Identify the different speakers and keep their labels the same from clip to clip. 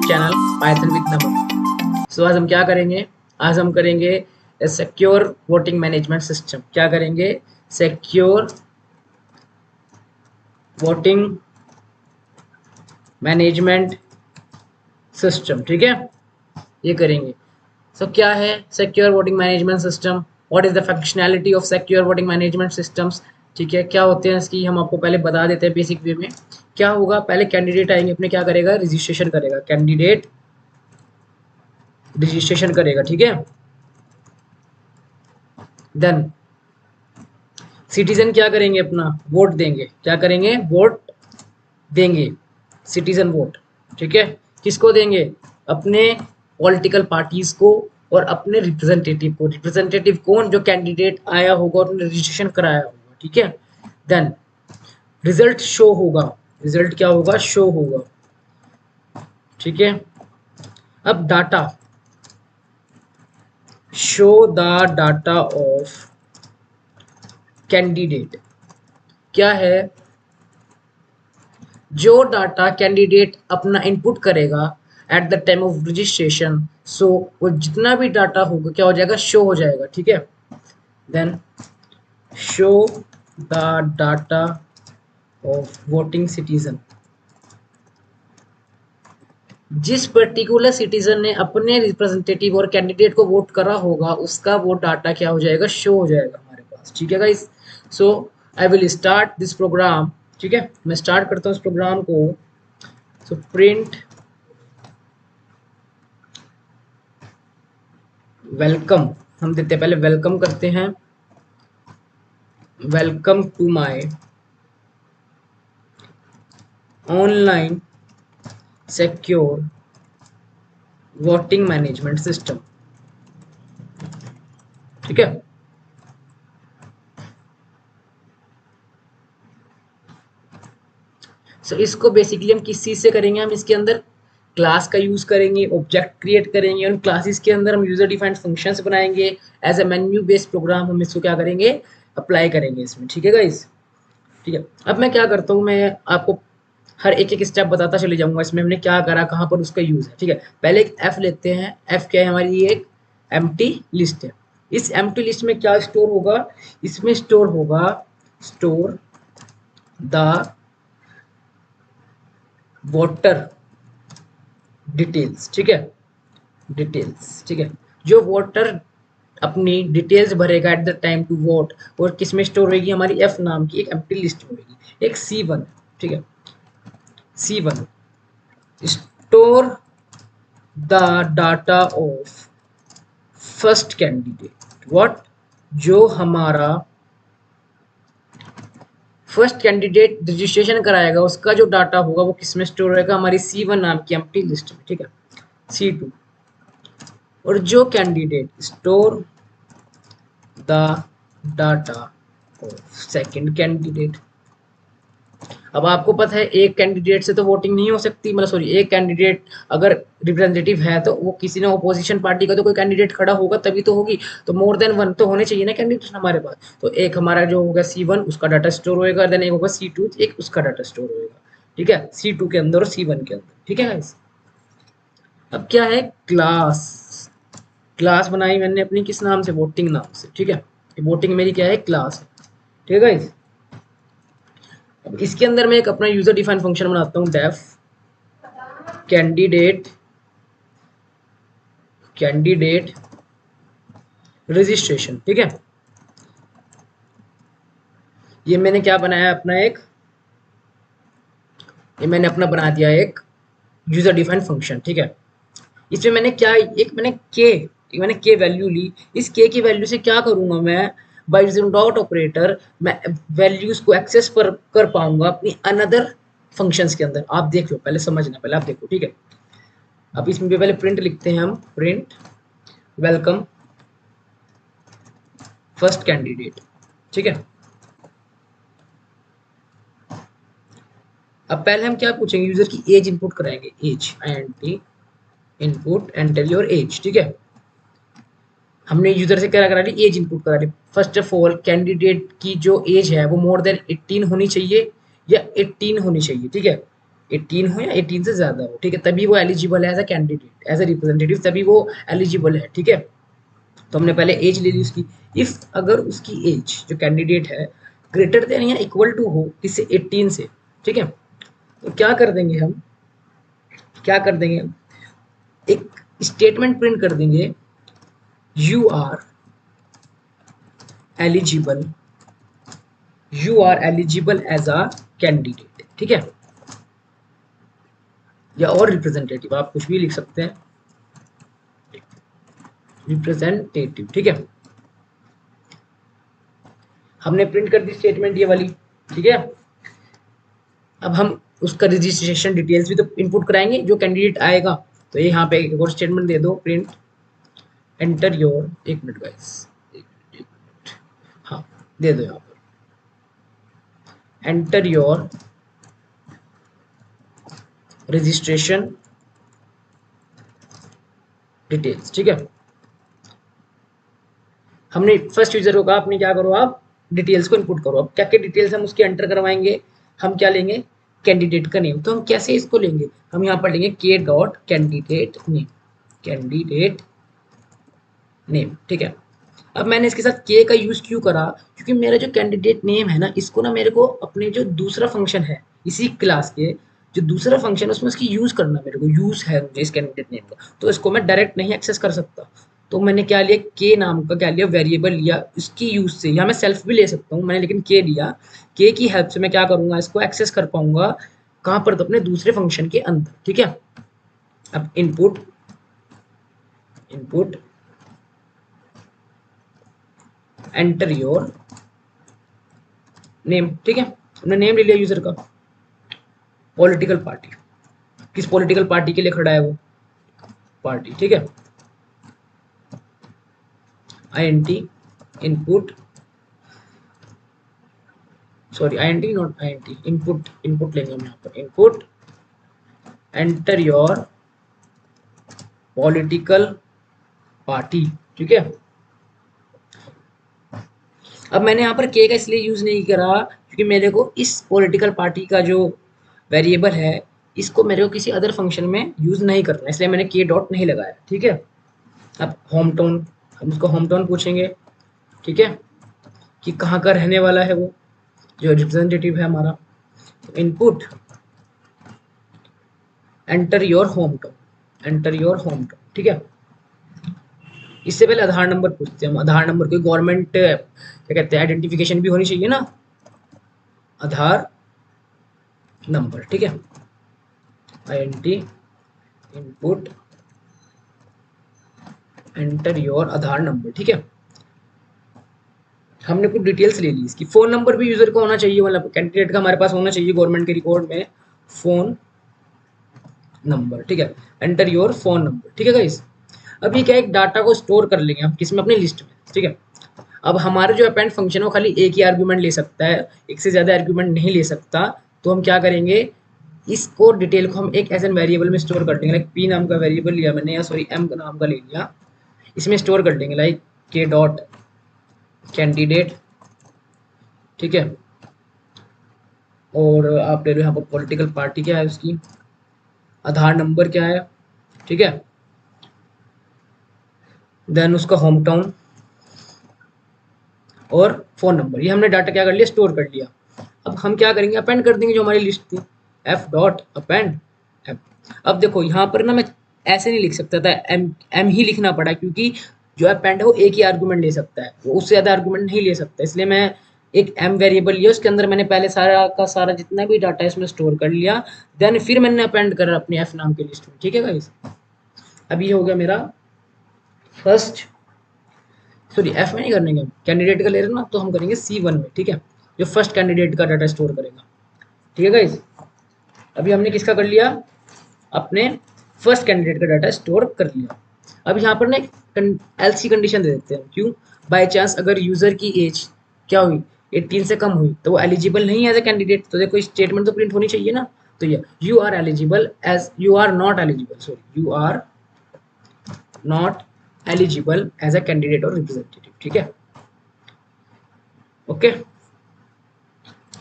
Speaker 1: Channel Python with नमन। सो आज हम क्या करेंगे, आज हम करेंगे सिक्योर वोटिंग मैनेजमेंट सिस्टम। क्या करेंगे? Secure voting management system. ठीक है, ये करेंगे। सो क्या है secure voting management system? What is the functionality of secure voting management systems? ठीक है, क्या होते हैं इसकी हम आपको पहले बता देते हैं बेसिक वे में। क्या होगा, पहले कैंडिडेट आएंगे अपने, क्या करेगा? रजिस्ट्रेशन करेगा। कैंडिडेट रजिस्ट्रेशन करेगा, ठीक है। देन सिटीजन क्या करेंगे? अपना वोट देंगे। क्या करेंगे? वोट देंगे, सिटीजन वोट। ठीक है, किसको देंगे? अपने पॉलिटिकल पार्टीज को और अपने रिप्रेजेंटेटिव को। रिप्रेजेंटेटिव कौन? जो कैंडिडेट आया होगा और रजिस्ट्रेशन कराया होगा। ठीक है, देन रिजल्ट शो होगा। रिजल्ट क्या होगा? शो होगा। ठीक है, अब data, show the data of candidate. क्या है? जो डाटा कैंडिडेट अपना इनपुट करेगा at the time of registration, so वो जितना भी डाटा होगा क्या हो जाएगा? शो हो जाएगा। ठीक है, then show the data of voting citizen. जिस पर्टिकुलर सिटीजन ने अपने रिप्रेजेंटेटिव और कैंडिडेट को वोट करा होगा उसका वो डाटा क्या हो जाएगा? शो हो जाएगा हमारे पास। ठीक है guys, so I will start this program. ठीक है, मैं स्टार्ट करता हूँ इस प्रोग्राम को। सो प्रिंट वेलकम हम देते हैं, पहले वेलकम करते हैं। Welcome to my online secure voting management system. ठीक है, सो इसको बेसिकली हम किस चीज से करेंगे? हम इसके अंदर क्लास का यूज करेंगे, ऑब्जेक्ट क्रिएट करेंगे, उन क्लासेस के अंदर हम यूजर डिफाइंड फंक्शंस बनाएंगे। As a menu based program हम इसको क्या करेंगे? अप्लाई करेंगे इसमें। ठीक है गाइस, ठीक है। अब मैं क्या करता हूँ, मैं आपको हर एक एक स्टेप बताता चले जाऊंगा इसमें हमने क्या करा, कहाँ पर उसका यूज है। ठीक है, पहले एक एफ लेते हैं। एफ क्या है? हमारी ये एक एम्प्टी लिस्ट है। इस एम्प्टी लिस्ट में क्या स्टोर होगा? इसमें स्टोर होगा, स्टोर द वोटर डिटेल्स। ठीक है, डिटेल्स। ठीक है, जो वोटर अपनी डिटेल्स भरेगा at the time to vote, और किस में स्टोर होगी? हमारी एफ नाम की एक एम्प्टी लिस्ट होगी, एक C1। ठीक है, C1 store the data of first candidate. What? जो हमारा फर्स्ट कैंडिडेट रजिस्ट्रेशन कराएगा उसका जो डाटा होगा वो किस में स्टोर रहेगा? हमारी C1 नाम की एम्प्टी लिस्ट में। ठीक है, C2। और जो candidate store the data of second candidate. अब आपको पता है एक कैंडिडेट से तो वोटिंग नहीं हो सकती, मतलब सॉरी, एक कैंडिडेट अगर रिप्रेजेंटेटिव है तो वो किसी ने अपोजिशन पार्टी का तो कोई कैंडिडेट खड़ा होगा तभी तो होगी। तो मोर देन वन तो होने चाहिए ना कैंडिडेट हमारे पास। तो एक हमारा जो होगा C1 उसका डाटा स्टोर होएगा, देन एक होगा C2 एक उसका डाटा स्टोर होएगा। ठीक है, C2 के अंदर और C1 के अंदर। ठीक है गाइस, अब क्या है? क्लास। क्लास बनाई मैंने अपनी किस नाम से? वोटिंग नाम से। ठीक है, वोटिंग मेरी क्या है? क्लास है। ठीक है गाइस, अब इसके अंदर मैं एक अपना यूजर डिफाइन फंक्शन बनाता हूँ, डेफ कैंडिडेट कैंडिडेट रजिस्ट्रेशन। ठीक है, ये मैंने क्या बनाया अपना एक, ये मैंने अपना बना दिया एक यूजर डिफाइन फंक्शन। ठीक है, इसमें मैंने क्या, मैंने के वैल्यू ली। इस के की वैल्यू से क्या करूंगा मैं? बाय यूजिंग डॉट ऑपरेटर मैं वैल्यूज को एक्सेस कर पाऊंगा अपनी अनदर फंक्शंस के अंदर। आप देख लो, पहले समझना, पहले आप देखो। ठीक है, अब इसमें भी पहले प्रिंट लिखते हैं हम, प्रिंट वेलकम फर्स्ट कैंडिडेट। ठीक है, अब पहले हम क्या पूछेंगे? यूजर की एज इनपुट कराएंगे, as INT input enter your age. ठीक है, हमने यूजर से क्या करा ली? एज इनपुट करा ली। फर्स्ट ऑफ ऑल कैंडिडेट की जो एज है वो मोर देन 18 होनी चाहिए या 18 होनी चाहिए। ठीक है, 18 हो या 18 से ज्यादा हो, ठीक है, तभी वो एलिजिबल है as a candidate, as a representative, तभी वो एलिजिबल है, ठीक है। तो हमने पहले एज ले ली उसकी। इफ अगर उसकी एज जो कैंडिडेट है ग्रेटर देन या इक्वल टू हो किससे, 18 से, ठीक है, तो क्या कर देंगे हम, क्या कर देंगे हम, एक स्टेटमेंट प्रिंट कर देंगे, you are eligible, you are eligible as a candidate, ठीक है, या और रिप्रेजेंटेटिव, आप कुछ भी लिख सकते हैं, रिप्रेजेंटेटिव, ठीक है। हमने प्रिंट कर दी स्टेटमेंट ये वाली, ठीक है। अब हम उसका रजिस्ट्रेशन डिटेल्स भी तो इनपुट कराएंगे जो कैंडिडेट आएगा। तो ये यहाँ पे एक और स्टेटमेंट दे दो, प्रिंट एंटर योर, एक मिनट गाइस, हाँ दे दो यहाँ पर, एंटर योर रजिस्ट्रेशन डिटेल्स, ठीक है। हमने फर्स्ट यूजर को कहा आपने क्या करो, आप डिटेल्स को इनपुट करो। अब क्या क्या डिटेल्स हम उसके एंटर करवाएंगे, हम क्या लेंगे, कैंडिडेट का नेम। तो हम कैसे इसको लेंगे, हम यहाँ पर लेंगे के dot candidate name, candidate name, ठीक है। अब मैंने इसके साथ के का यूज क्यों करा, क्योंकि मेरा जो कैंडिडेट नेम है ना, इसको ना मेरे को अपने जो दूसरा फंक्शन है इसी क्लास के, जो दूसरा फंक्शन है उसमें इसकी यूज करना, मेरे को यूज है मुझे इस कैंडिडेट नेम का, तो इसको मैं डायरेक्ट नहीं एक्सेस कर सकता। तो मैंने क्या लिया, के नाम का क्या लिया, वेरिएबल लिया इसकी यूज से, या मैं सेल्फ भी ले सकता हूँ मैंने, लेकिन के लिया। के की हेल्प से मैं क्या करूंगा, इसको एक्सेस कर पाऊंगा कहाँ पर, तो अपने दूसरे फंक्शन के अंदर, ठीक है। अब input, input enter your name, ठीक है, हमने नेम ले लिया यूजर का, पॉलिटिकल पार्टी, किस पॉलिटिकल पार्टी के लिए खड़ा है वो, पार्टी, ठीक है। INT input, sorry INT not INT, input, input लेंगे हम यहाँ पर, input enter your political party, ठीक है। अब मैंने यहाँ पर के का इसलिए यूज नहीं करा क्योंकि मेरे को इस पॉलिटिकल पार्टी का जो वेरिएबल है इसको मेरे को किसी अदर फंक्शन में यूज नहीं करना, इसलिए मैंने के डॉट नहीं लगाया, ठीक है। अब होम टाउन, हम उसको होम टाउन पूछेंगे, ठीक है, कि कहाँ का रहने वाला है वो जो रिप्रेजेंटेटिव है हमारा। तो input enter your home town, enter your home town, ठीक है। इससे पहले आधार नंबर पूछते हैं हम, आधार नंबर कोई गवर्नमेंट क्या कहते हैं आइडेंटिफिकेशन भी होनी चाहिए ना, आधार नंबर, ठीक है। INT input enter your Aadhaar number, ठीक है। हमने कुछ डिटेल्स ले ली इसकी, फोन नंबर भी यूजर को होना चाहिए, मतलब कैंडिडेट का हमारे पास होना चाहिए गवर्नमेंट के रिकॉर्ड में फोन नंबर, ठीक है। एंटर योर फोन नंबर, ठीक है गाइस। अब ये क्या, एक डाटा को स्टोर कर लेंगे हम किसमें, अपनी लिस्ट में, ठीक है। अब हमारा जो अपेंड फंक्शन है वो खाली एक ही आर्ग्यूमेंट ले सकता है, एक से ज्यादा आर्ग्यूमेंट नहीं ले सकता। तो हम क्या करेंगे, इसको डिटेल को हम एक एज एन वेरिएबल में स्टोर कर देंगे, लाइक पी नाम का वेरिएबल लिया मैंने, या सॉरी एम का नाम का ले लिया, इसमें स्टोर कर देंगे, लाइक के डॉट कैंडिडेट, ठीक है। और आप ले लो यहाँ पर पॉलिटिकल पार्टी क्या है उसकी, आधार नंबर क्या है, ठीक है, देन उसका होम टाउन और फोन नंबर, ये हमने डाटा क्या कर लिया, स्टोर कर लिया। अब हम क्या करेंगे, अपेंड कर देंगे जो हमारी लिस्ट थी, एफ डॉट अपेंड एफ। अब देखो यहाँ पर ना मैं ऐसे नहीं लिख सकता था, एम एम ही लिखना पड़ा, क्योंकि जो अपेंड है वो एक ही आर्गूमेंट ले सकता है, वो उससे ज़्यादा आर्गूमेंट नहीं ले सकता, इसलिए मैं एक एम वेरिएबल लिया, उसके अंदर मैंने पहले सारा का सारा जितना भी डाटा है इसमें स्टोर कर लिया, देन फिर मैंने अपेंड करा अपनी एफ नाम की लिस्ट में, ठीक है गाइस। अब ये हो गया मेरा फर्स्ट, सॉरी एफ में नहीं करने का, कैंडिडेट का ले रहे ना, तो हम करेंगे C1 में, ठीक है, जो फर्स्ट कैंडिडेट का डाटा स्टोर करेगा, ठीक है गाइस। अभी हमने किसका कर लिया, अपने फर्स्ट कैंडिडेट का डाटा स्टोर कर लिया। अब यहाँ पर ना एक एल्सी कंडीशन दे देते हैं, क्यों, बाय चांस अगर यूजर की एज क्या हुई, 18 से कम हुई, तो वो एलिजिबल नहीं है एज ए कैंडिडेट, तो देखो स्टेटमेंट तो प्रिंट होनी चाहिए ना। तो ये you are eligible as, you are not eligible, sorry you are not eligible as a candidate और रिप्रेजेंटेटिव, ठीक है, ओके।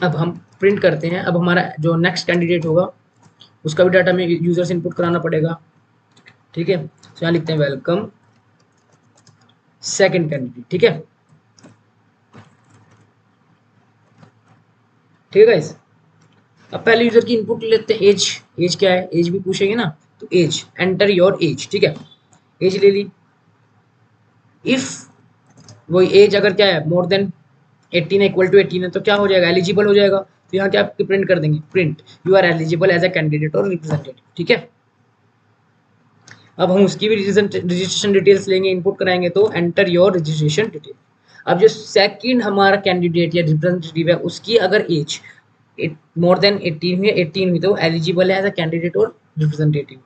Speaker 1: अब हम प्रिंट करते हैं, अब हमारा जो नेक्स्ट कैंडिडेट होगा उसका भी डाटा हमें यूजर से इनपुट कराना पड़ेगा। ठीक है, तो यहाँ लिखते हैं वेलकम सेकंड कैंडिडेट। ठीक है, ठीक है गाइस। अब पहले यूजर की इनपुट लेते हैं, एज। एज क्या है, एज भी पूछेंगे ना, तो एज, एंटर योर एज। ठीक है, एज ले ली। इफ वो एज अगर क्या है मोर देन 18 इक्वल टू 18 है तो क्या हो जाएगा, एलिजिबल हो जाएगा। तो यहाँ क्या प्रिंट कर देंगे, print you are eligible as a candidate और रिप्रेजेंटेटिव। ठीक है, अब हम उसकी भी रजिस्ट्रेशन डिटेल्स लेंगे, इनपुट कराएंगे, तो एंटर योर रजिस्ट्रेशन डिटेल। अब जो सेकंड हमारा कैंडिडेट या रिप्रेजेंटेटिव है उसकी अगर एज मोर देन 18 हुई, 18 हुई तो एलिजिबल है एज अ कैंडिडेट और रिप्रेजेंटेटिव।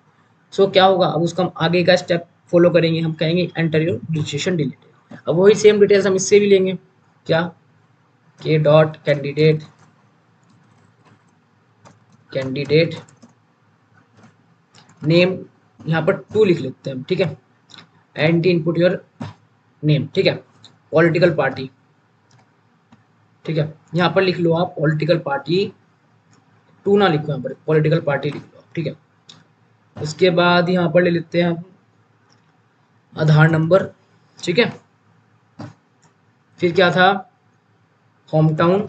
Speaker 1: सो क्या होगा, अब उसका हम आगे का स्टेप फॉलो करेंगे, हम कहेंगे एंटर योर रजिस्ट्रेशन डिटेल। अब वही सेम डिटेल्स हम इससे भी लेंगे, क्या, के डॉट कैंडिडेट, कैंडिडेट नेम, यहाँ पर 2 लिख लेते हैं हम। ठीक है, एंड इनपुट योर नेम। ठीक है, पॉलिटिकल पार्टी। ठीक है, यहाँ पर लिख लो आप पॉलिटिकल पार्टी, 2 ना लिखो, यहाँ पर पॉलिटिकल पार्टी लिख लो। ठीक है, उसके बाद यहाँ पर ले लेते हैं हम आधार नंबर। ठीक है, फिर क्या था, होम टाउन।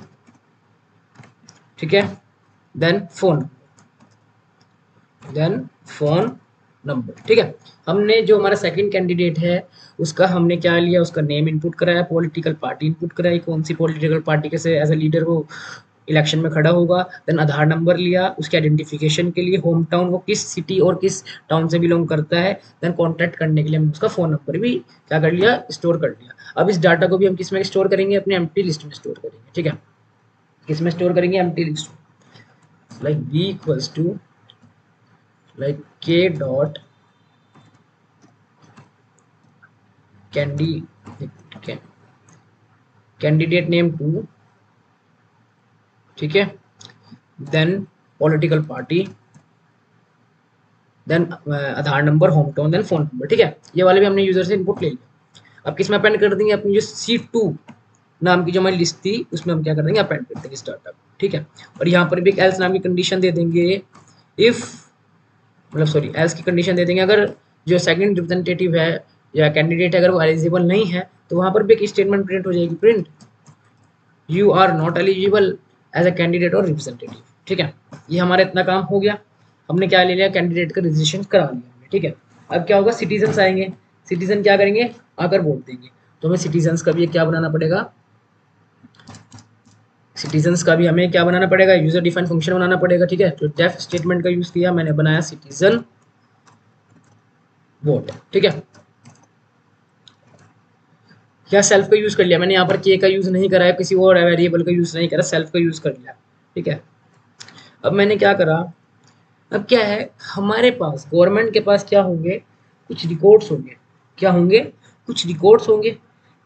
Speaker 1: ठीक है, then phone, then phone number. ठीक है, हमने जो हमारा सेकंड कैंडिडेट है उसका हमने क्या लिया, उसका नेम इनपुट कराया, पॉलिटिकल पार्टी इनपुट कराई, कौन सी पॉलिटिकल पार्टी के से एज ए लीडर वो इलेक्शन में खड़ा होगा। देन आधार नंबर लिया उसके आइडेंटिफिकेशन के लिए, होम टाउन वो किस सिटी और किस टाउन से बिलोंग करता है। देन कॉन्टैक्ट करने के लिए हमने उसका फ़ोन नंबर भी क्या कर लिया, स्टोर कर लिया। अब इस डाटा को भी हम किस में स्टोर करेंगे, अपने एम्प्टी लिस्ट में स्टोर करेंगे। ठीक है, किस में स्टोर करेंगे, एम्प्टी लिस्ट में। Like B equals to like K dot candidate name 2। ठीक है, then political party, then Aadhaar number, home town, then phone number. ठीक है, ये वाले भी हमने यूजर से इनपुट ले लिया। अब किस में अपेंड कर देंगे, अपनी जो C2 नाम की जो हमारी लिस्ट थी उसमें हम क्या कर देंगे, अपेंड कर देंगे इस डाटा को। ठीक है, और यहाँ पर भी एक एल्स नाम की कंडीशन दे देंगे। इफ मतलब सॉरी एल्स की कंडीशन दे देंगे, अगर जो सेकंड रिप्रेजेंटेटिव है या कैंडिडेट है अगर वो एलिजिबल नहीं है तो वहां पर भी एक स्टेटमेंट प्रिंट हो जाएगी, print you are not eligible as a candidate और रिप्रेजेंटेटिव। ठीक है, ये हमारा इतना काम हो गया, हमने क्या ले लिया, कैंडिडेट का रजिस्ट्रेशन करा लिया। ठीक है, अब क्या होगा, सिटीजन आएंगे, सिटीजन क्या करेंगे, आकर वोट देंगे। तो हमें सिटीजन का भी क्या बनाना पड़ेगा, सिटीजन्स का भी हमें क्या बनाना पड़ेगा, यूजर डिफाइंड फंक्शन बनाना पड़ेगा। ठीक है, तो डेफ स्टेटमेंट का यूज किया, मैंने बनाया सिटीजन वोट। ठीक है, या सेल्फ का यूज कर लिया मैंने, यहाँ पर के का यूज नहीं करा है, किसी और वेरिएबल का यूज नहीं करा, सेल्फ का यूज कर लिया। ठीक है, अब मैंने क्या करा, अब क्या है हमारे पास, गवर्नमेंट के पास क्या होंगे, कुछ रिकॉर्ड्स होंगे, क्या होंगे, कुछ रिकॉर्ड्स होंगे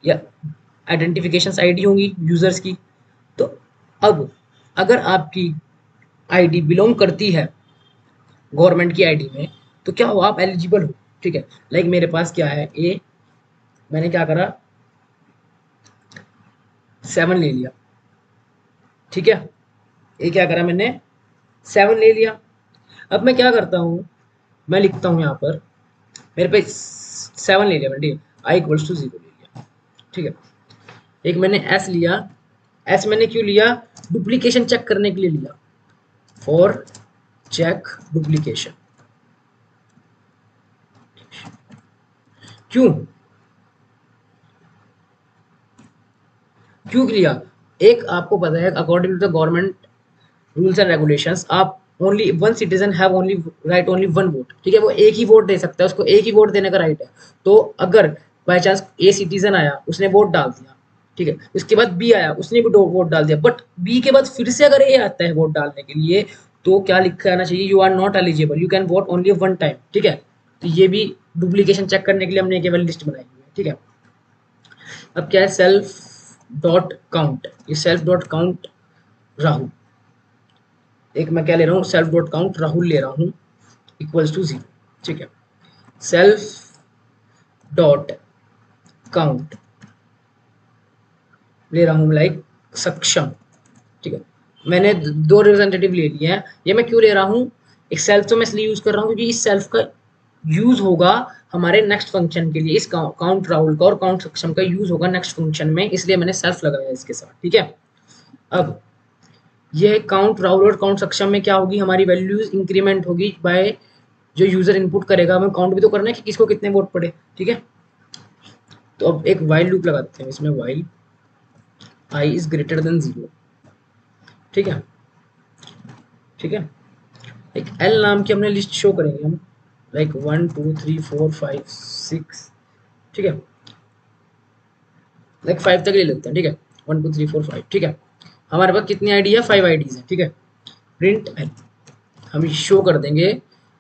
Speaker 1: या आइडेंटिफिकेशन आईडी होंगी यूजर्स की। तो अब अगर आपकी आईडी बिलोंग करती है गवर्नमेंट की आईडी में तो क्या हो, आप एलिजिबल हो। ठीक है, लाइक मेरे पास क्या है, ए, मैंने क्या करा, 7 ले लिया। ठीक है, ये क्या करा मैंने, 7 ले लिया। अब मैं क्या करता हूँ, मैं लिखता हूँ यहाँ पर, मेरे पे 7 ले लिया मैंने, आई इक्वल्स टू 0 ले लिया। ठीक है, एक मैंने एस लिया, एस मैंने क्यों लिया, डुप्लीकेशन चेक करने के लिए लिया, फॉर चेक डुप्लीकेशन। क्यों क्यों लिया, एक आपको पता है according to the government rules and regulations, आप only one citizen have only right only one vote. ठीक है, वो एक ही वोट दे सकता है, उसको एक ही वोट देने का राइट है। तो अगर बाई चांस ए सिटीजन आया, उसने वोट डाल दिया, ठीक है, उसके बाद बी आया, उसने भी वोट डाल दिया, बट बी के बाद फिर से अगर ए आता है वोट डालने के लिए, तो क्या लिखा आना चाहिए, you are not eligible, you can vote only one time. ठीक है, तो ये भी डुप्लीकेशन चेक करने के लिए हमने केवल लिस्ट बनाई हुई है। ठीक है, अब क्या है, सेल्फ डॉट काउंट, ये सेल्फ डॉट काउंट राहुल, एक मैं क्या ले रहा हूँ, सेल्फ डॉट काउंट राहुल ले रहा हूँ इक्वल्स टू 0। ठीक है, सेल्फ डॉट काउंट ले रहा हूँ लाइक सक्षम। ठीक है, मैंने 2 रिप्रेजेंटेटिव ले लिए हैं, ये मैं क्यों ले रहा हूँ, एक सेल्फ तो मैं इसलिए यूज कर रहा हूँ क्योंकि इस सेल्फ का यूज होगा हमारे नेक्स्ट फंक्शन के लिए, इस काउंट राहुल का और काउंट सक्षम का यूज होगा नेक्स्ट फंक्शन में, इसलिए मैंने सेल्फ लगाया इसके साथ। ठीक है, अब यह काउंट राहुल और काउंट सक्षम में क्या होगी, हमारी वैल्यूज इंक्रीमेंट होगी बाय जो यूजर इनपुट करेगा। हमें काउंट भी तो करना है कि किसको कितने वोट पड़े। ठीक है, तो अब एक वाइल लूप लगाते हैं इसमें, while I is greater than 0। ठीक है, ठीक है, एक एल नाम की हमने लिस्ट शो करेंगे हम, लाइक 1 2 3 4 5 6। ठीक है, लाइक 5 तक ले लेते हैं। ठीक है, 1 2 3 4 5। ठीक है, हमारे पास कितनी आईडी है, 5 आईडीज है। ठीक है, प्रिंट एल हम शो कर देंगे,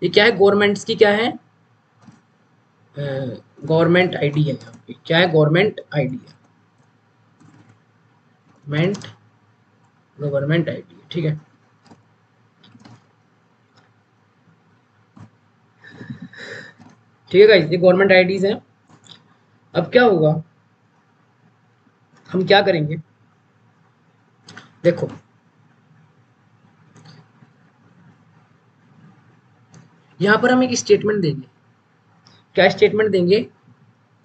Speaker 1: ये क्या है, गवर्नमेंट्स की क्या है, गवर्नमेंट आईडी है। क्या है, गवर्नमेंट आईडी है, गवर्नमेंट आईडी है। ठीक है, ठीक है गाइस, ये गवर्नमेंट आईडीज हैं। अब क्या होगा, हम क्या करेंगे, देखो यहां पर हम एक स्टेटमेंट देंगे। क्या स्टेटमेंट देंगे,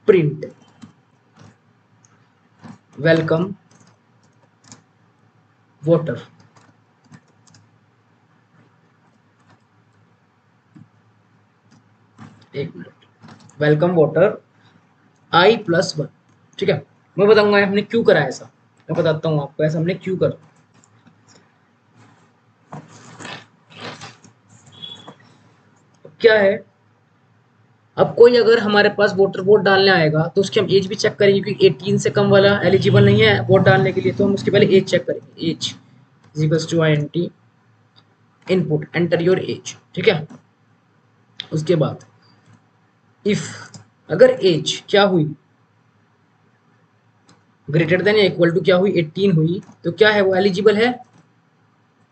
Speaker 1: प्रिंट वेलकम वोटर। एक मिनट, वेलकम वोटर I+1। ठीक है, मैं बताऊंगा हमने क्यों करा ऐसा, मैं बताता हूँ आपको ऐसा हमने क्यों करा। क्या है, अब कोई अगर हमारे पास वोटर वोट डालने आएगा तो उसकी हम एज भी चेक करेंगे, क्योंकि 18 से कम वाला एलिजिबल नहीं है वोट डालने के लिए, तो हम उसके पहले एज चेक करेंगे। Age is equals to INT input enter your age. ठीक है, उसके बाद इफ अगर एज क्या हुई, ग्रेटर देन या इक्वल टू क्या हुई, 18 हुई, तो क्या है, वो एलिजिबल है,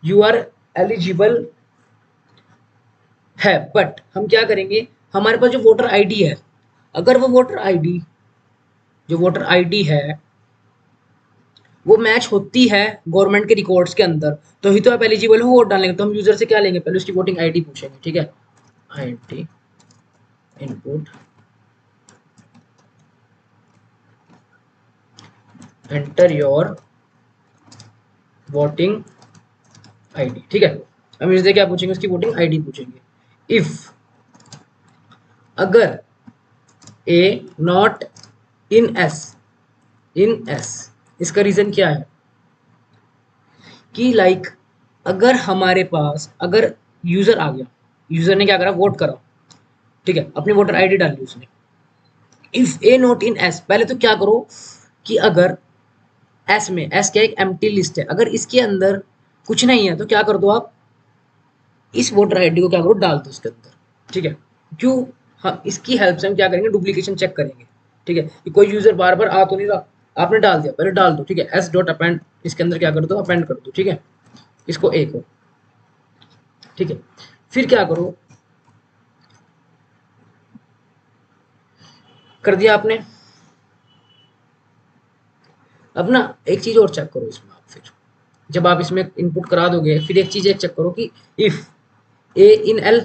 Speaker 1: यू आर एलिजिबल है। बट हम क्या करेंगे, हमारे पास जो वोटर आईडी है, अगर वो वोटर आईडी जो वोटर आईडी है वो मैच होती है गवर्नमेंट के रिकॉर्ड्स के अंदर, तो ही तो आप एलिजिबल हो वोट डालने के। तो हम यूजर से क्या लेंगे, पहले उसकी वोटिंग आईडी पूछेंगे। ठीक है, INT input enter your voting ID. ठीक है, हम यूजर से क्या पूछेंगे, उसकी वोटिंग आईडी पूछेंगे। इफ अगर ए नॉट इन एस, इसका रीजन क्या है कि लाइक अगर हमारे पास अगर यूजर आ गया, यूजर ने क्या करा, वोट करा। ठीक है, अपनी वोटर आईडी डाली उसने। If A not in S, पहले तो क्या करो कि अगर एस में, एस क्या एक एम्प्टी लिस्ट है, अगर इसके अंदर कुछ नहीं है तो क्या कर दो आप, इस वोटर आईडी को क्या करो, डाल दो उसके अंदर। ठीक है, क्यों, हाँ इसकी हेल्प से हम क्या करेंगे, डुप्लीकेशन चेक करेंगे। ठीक है, कि कोई यूजर बार बार आ तो नहीं रहा, आपने डाल दिया, पहले डाल दो। ठीक है, एस डॉट अपेंड, इसके अंदर क्या कर दो, अपेंड कर दो। ठीक है, इसको ए को। ठीक है, फिर क्या करो, कर दिया आपने। अब ना एक चीज और चेक करो इसमें आप, फिर जब आप इसमें इनपुट करा दोगे, फिर एक चीज एक चेक करो कि इफ ए इन एल,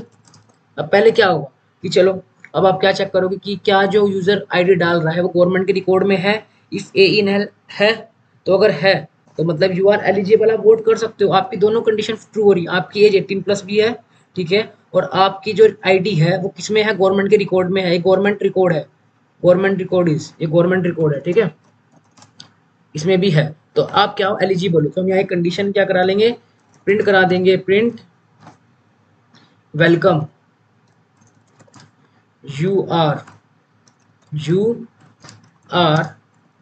Speaker 1: अब पहले क्या होगा कि चलो, अब आप क्या चेक करोगे कि क्या जो यूजर आईडी डाल रहा है वो गवर्नमेंट के रिकॉर्ड में है। इफ ए इन एल है, तो अगर है तो मतलब यू आर एलिजिबल, आप वोट कर सकते हो। आपकी दोनों कंडीशन ट्रू हो रही है, आपकी एज 18+ भी है। ठीक है, और आपकी जो आईडी है वो किसमें है, गवर्नमेंट के रिकॉर्ड में है, ये गवर्नमेंट रिकॉर्ड है, गवर्नमेंट रिकॉर्ड इज, ये गवर्नमेंट रिकॉर्ड है। ठीक है, इसमें भी है, तो आप क्या हो, एलिजिबल हो। तो हम यहाँ एक कंडीशन क्या करा लेंगे, प्रिंट करा देंगे, print welcome you are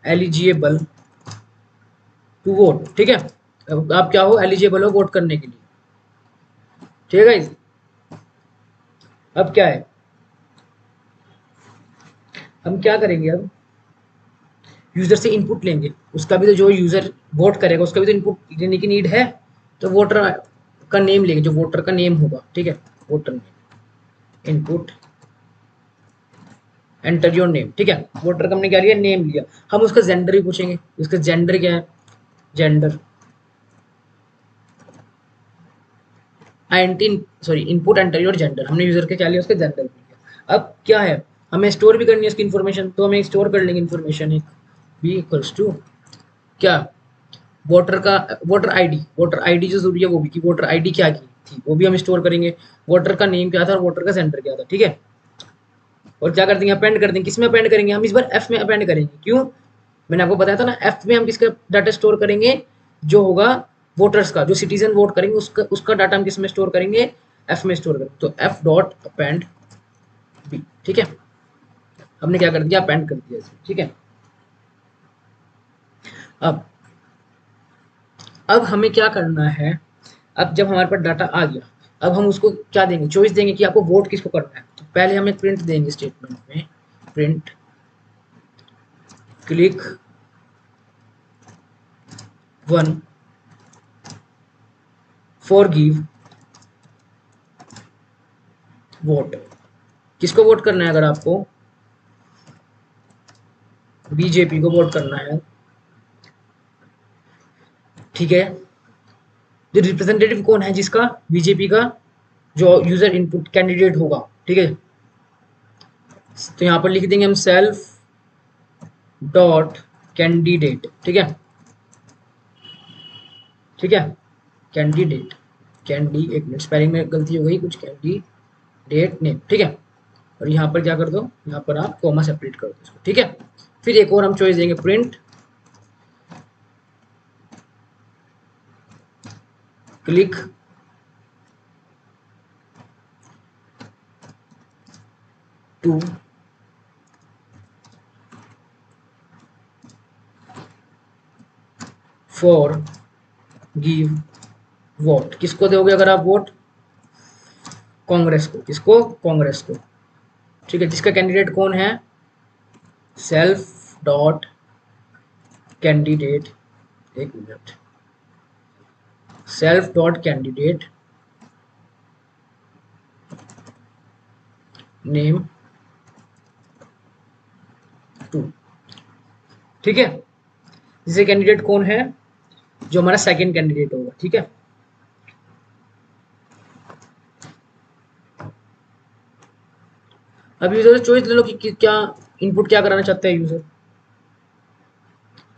Speaker 1: eligible to vote. ठीक है, अब आप क्या हो, एलिजिबल हो वोट करने के लिए। ठीक है गाइस, अब क्या है, हम क्या करेंगे, अब यूजर से इनपुट लेंगे, उसका भी तो, जो यूजर वोट करेगा उसका भी तो इनपुट लेने की नीड है। तो वोटर का नेम लेंगे, जो वोटर का नेम होगा। ठीक है, voter name input enter your name. ठीक है, वोटर का हमने क्या लिया, नेम लिया। हम उसका जेंडर भी पूछेंगे, उसका जेंडर क्या है, gender INT sorry input enter your gender, हमने यूजर के क्या लिया, उसका जेंडर लिया। अब क्या है, हमें स्टोर भी करनी है उसकी इन्फॉर्मेशन, तो हमें स्टोर कर लेंगे इन्फॉर्मेशन एक बी इक्वल्स टू क्या, वोटर का वोटर आईडी जो जरूरी है वो भी, कि वोटर आईडी क्या की थी वो भी हम स्टोर करेंगे, वोटर का नेम क्या था और वोटर का सेंटर क्या था, ठीक है। और क्या कर देंगे, अपेंड कर देंगे, किसमें अपेंड करेंगे, हम इस बार एफ में अपेंड करेंगे, क्यों, मैंने आपको बताया था ना, एफ में हम किसका डाटा स्टोर करेंगे, जो होगा वोटर्स का, जो सिटीजन वोट करेंगे उसका उसका डाटा हम किस में स्टोर करेंगे, एफ में स्टोर करेंगे, तो एफ डॉट अपेंड बी, ठीक है। हमने क्या कर दिया, अपेंड कर दिया इसमें, ठीक है। अब अब हमें क्या करना है, अब जब हमारे पास डाटा आ गया, अब हम उसको क्या देंगे, चॉइस देंगे कि आपको वोट किसको करना है। तो पहले हमें प्रिंट देंगे स्टेटमेंट में, print click one for give vote, किसको वोट करना है, अगर आपको बीजेपी को वोट करना है, ठीक है। जो रिप्रेजेंटेटिव कौन है, जिसका, बीजेपी का जो यूजर इनपुट कैंडिडेट होगा, ठीक है। तो यहां पर लिख देंगे हम सेल्फ डॉट कैंडिडेट, ठीक है, ठीक है, कैंडिडेट कैंडी, एक मिनट स्पेलिंग में गलती हो गई कुछ, कैंडिडेट नेम, ठीक है। और यहाँ पर क्या कर दो, यहाँ पर आप कॉमा सेपरेट कर दो इसको, ठीक है। फिर एक और हम चॉइस देंगे, print click to for give vote, किसको दोगे अगर आप वोट, कांग्रेस को, किसको, कांग्रेस को, ठीक है। जिसका कैंडिडेट कौन है, सेल्फ डॉट कैंडिडेट, एक minute, self dot candidate name two, ठीक है। जिसे कैंडिडेट कौन है, जो हमारा सेकंड कैंडिडेट होगा, ठीक है। अब यूजर से चॉइस ले लो कि क्या इनपुट क्या कराना चाहते हैं user,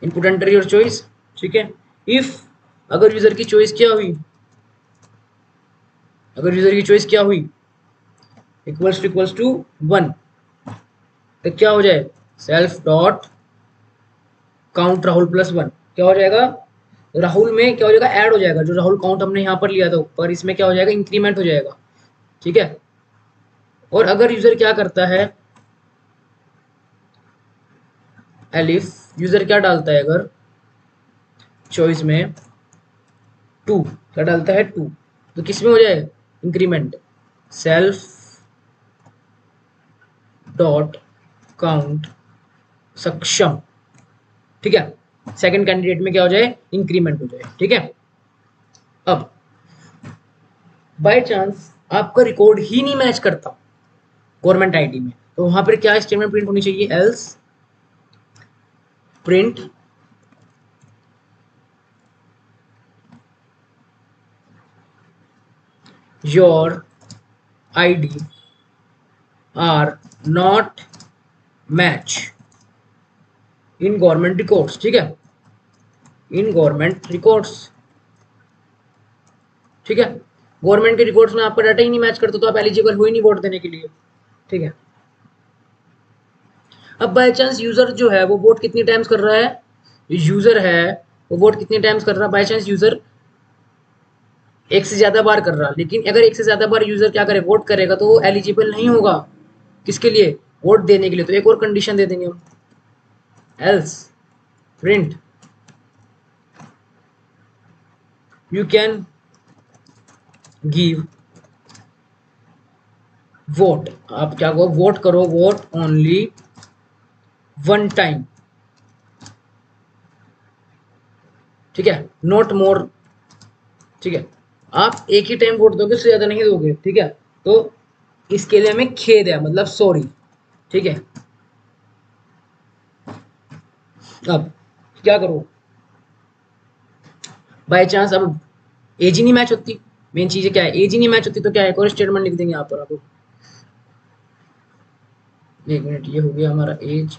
Speaker 1: input enter your choice, ठीक है। इफ अगर यूजर की चॉइस क्या हुई, अगर यूजर की चॉइस क्या हुई, इक्वल्स टू वन, तो क्या हो जाए, self dot count Rahul plus one, क्या हो जाएगा, राहुल में क्या हो जाएगा, ऐड हो जाएगा, जो राहुल काउंट हमने यहाँ पर लिया था ऊपर, इसमें क्या हो जाएगा, इंक्रीमेंट हो जाएगा, ठीक है। और अगर यूजर क्या करता है, एलिफ यूजर क्या डालता है, अगर चॉइस में टू, क्या डालता है टू, तो किस में हो जाए, increment, self dot count Saksham, ठीक है। सेकंड कैंडिडेट में क्या हो जाए, इंक्रीमेंट हो जाए, ठीक है। अब बाय चांस आपका रिकॉर्ड ही नहीं मैच करता गवर्नमेंट आईडी में, तो वहां पर क्या स्टेटमेंट प्रिंट होनी चाहिए, else print your ID are not match in government records, ठीक है, इन गवर्नमेंट रिकॉर्ड्स, ठीक है। गवर्नमेंट के रिकॉर्ड्स में आपका डाटा ही नहीं मैच करता, तो आप एलिजिबल हो ही नहीं वोट देने के लिए, ठीक है। अब बाय चांस यूजर जो है वो वोट कितनी टाइम्स कर रहा है, यूजर है वो वोट कितनी टाइम्स कर रहा है, बाय चांस यूजर एक से ज्यादा बार कर रहा, लेकिन अगर एक से ज्यादा बार यूजर क्या करे, वोट करेगा, तो वो एलिजिबल नहीं होगा किसके लिए, वोट देने के लिए। तो एक और कंडीशन दे देंगे हम, else print you can give vote, आप क्या करो, वोट करो, वोट ओनली वन टाइम, ठीक है, नॉट मोर, ठीक है। आप एक ही टाइम वोट दोगे, उससे ज्यादा नहीं दोगे, ठीक है। तो इसके लिए हमें खेद है, मतलब सॉरी, ठीक है। अब क्या करो, बाय चांस अब एज ही नहीं मैच होती, मेन चीज क्या है, एज ही नहीं मैच होती तो क्या है, एक और स्टेटमेंट लिख देंगे यहाँ पर आपको। एक मिनट, ये हो गया हमारा एज,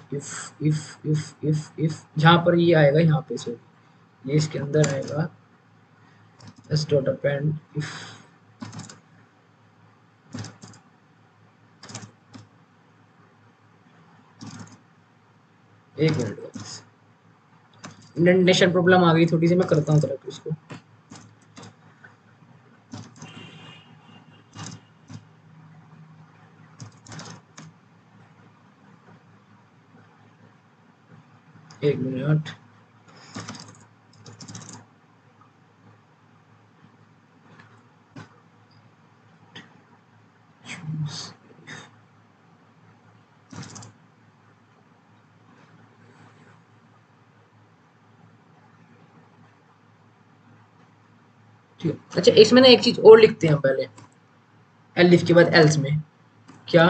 Speaker 1: इफ जहाँ पर ये आएगा यहाँ पे से ये इसके अंदर आएगा एस डॉट अपेंड इफ। एक मिनट, इंडेंटेशन प्रॉब्लम आ गई थोड़ी सी, मैं करता हूँ तरफ इसको। एक मिनट, ठीक है। अच्छा, इसमें ना एक चीज और लिखते हैं पहले, एलिफ के बाद एल्स में क्या,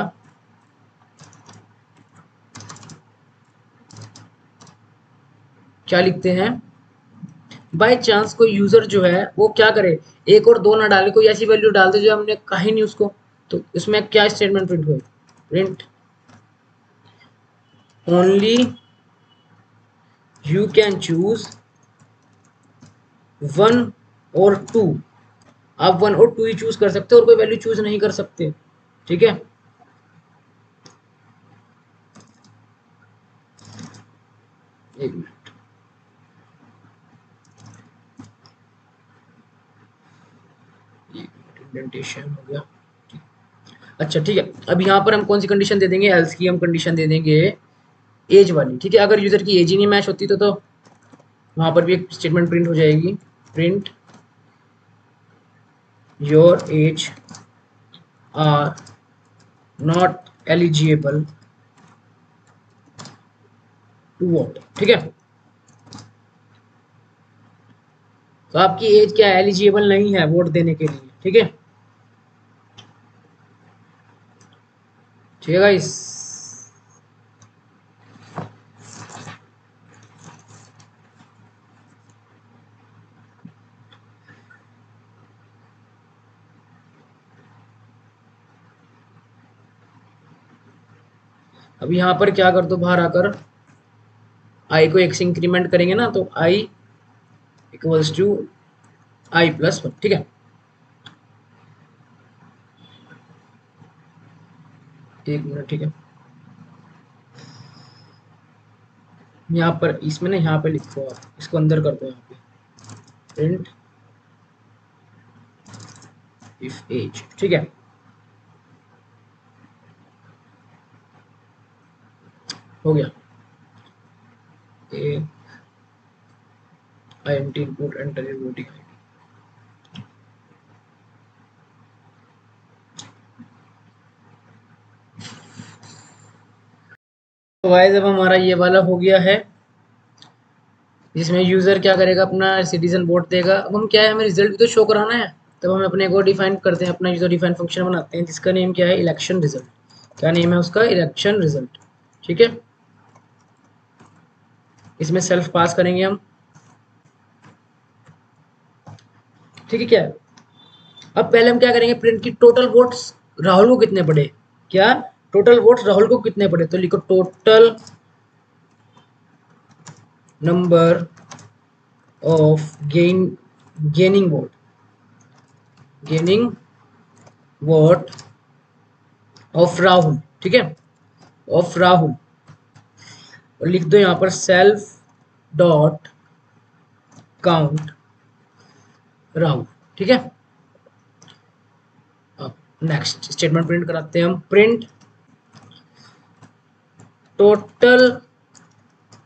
Speaker 1: क्या लिखते हैं, बाय चांस कोई यूजर जो है वो क्या करे, एक और दो ना डाले, कोई ऐसी वैल्यू डाल दे जो हमने कहा ही नहीं उसको, तो इसमें क्या स्टेटमेंट प्रिंट होगी, print only you can choose one और टू, आप वन और टू ही चूज कर सकते हो और कोई वैल्यू चूज नहीं कर सकते, ठीक है। एक मिनट, इंडेंटेशन हो गया, अच्छा ठीक है। अब यहाँ पर हम कौन सी कंडीशन दे देंगे, एल्स की हम कंडीशन दे देंगे एज वाली, ठीक है। अगर यूजर की एज ही नहीं मैच होती तो वहां पर भी एक स्टेटमेंट प्रिंट हो जाएगी, print your age are not eligible to vote, ठीक है। तो आपकी एज क्या है, एलिजिबल नहीं है वोट देने के लिए, ठीक है, ठीक है गाइस। अब यहाँ पर क्या कर दो, बाहर आकर आई को एक से इंक्रीमेंट करेंगे ना, तो I equals to I plus one, ठीक है। एक मिनट, ठीक है, यहाँ पर इसमें ना यहाँ पे लिखो, आप इसको अंदर कर दो, यहाँ पे प्रिंट इफ एज, ठीक है, हो गया। A I N T input enter your voting I. तो गाइस अब हमारा ये वाला हो गया है, जिसमें यूजर क्या करेगा, अपना सिटीजन वोट देगा। अब हम क्या है, हमें रिजल्ट भी तो शो कराना है, तब हम अपने को डिफाइन करते हैं, अपना यूजर डिफाइन फंक्शन बनाते हैं जिसका नेम क्या है, इलेक्शन रिजल्ट। क्या नेम है उसका, इलेक्शन रिजल्ट, ठीक है। इसमें सेल्फ पास करेंगे हम, ठीक है क्या। अब पहले हम क्या करेंगे, प्रिंट की टोटल वोट्स राहुल को कितने पड़े, क्या टोटल वोट्स राहुल को कितने पड़े, तो लिखो total number of gaining vote, gaining vote of Rahul, ठीक है, ऑफ राहुल। और लिख दो यहाँ पर सेल्फ डॉट काउंट राहुल, ठीक है। अब नेक्स्ट स्टेटमेंट प्रिंट कराते हैं हम, print total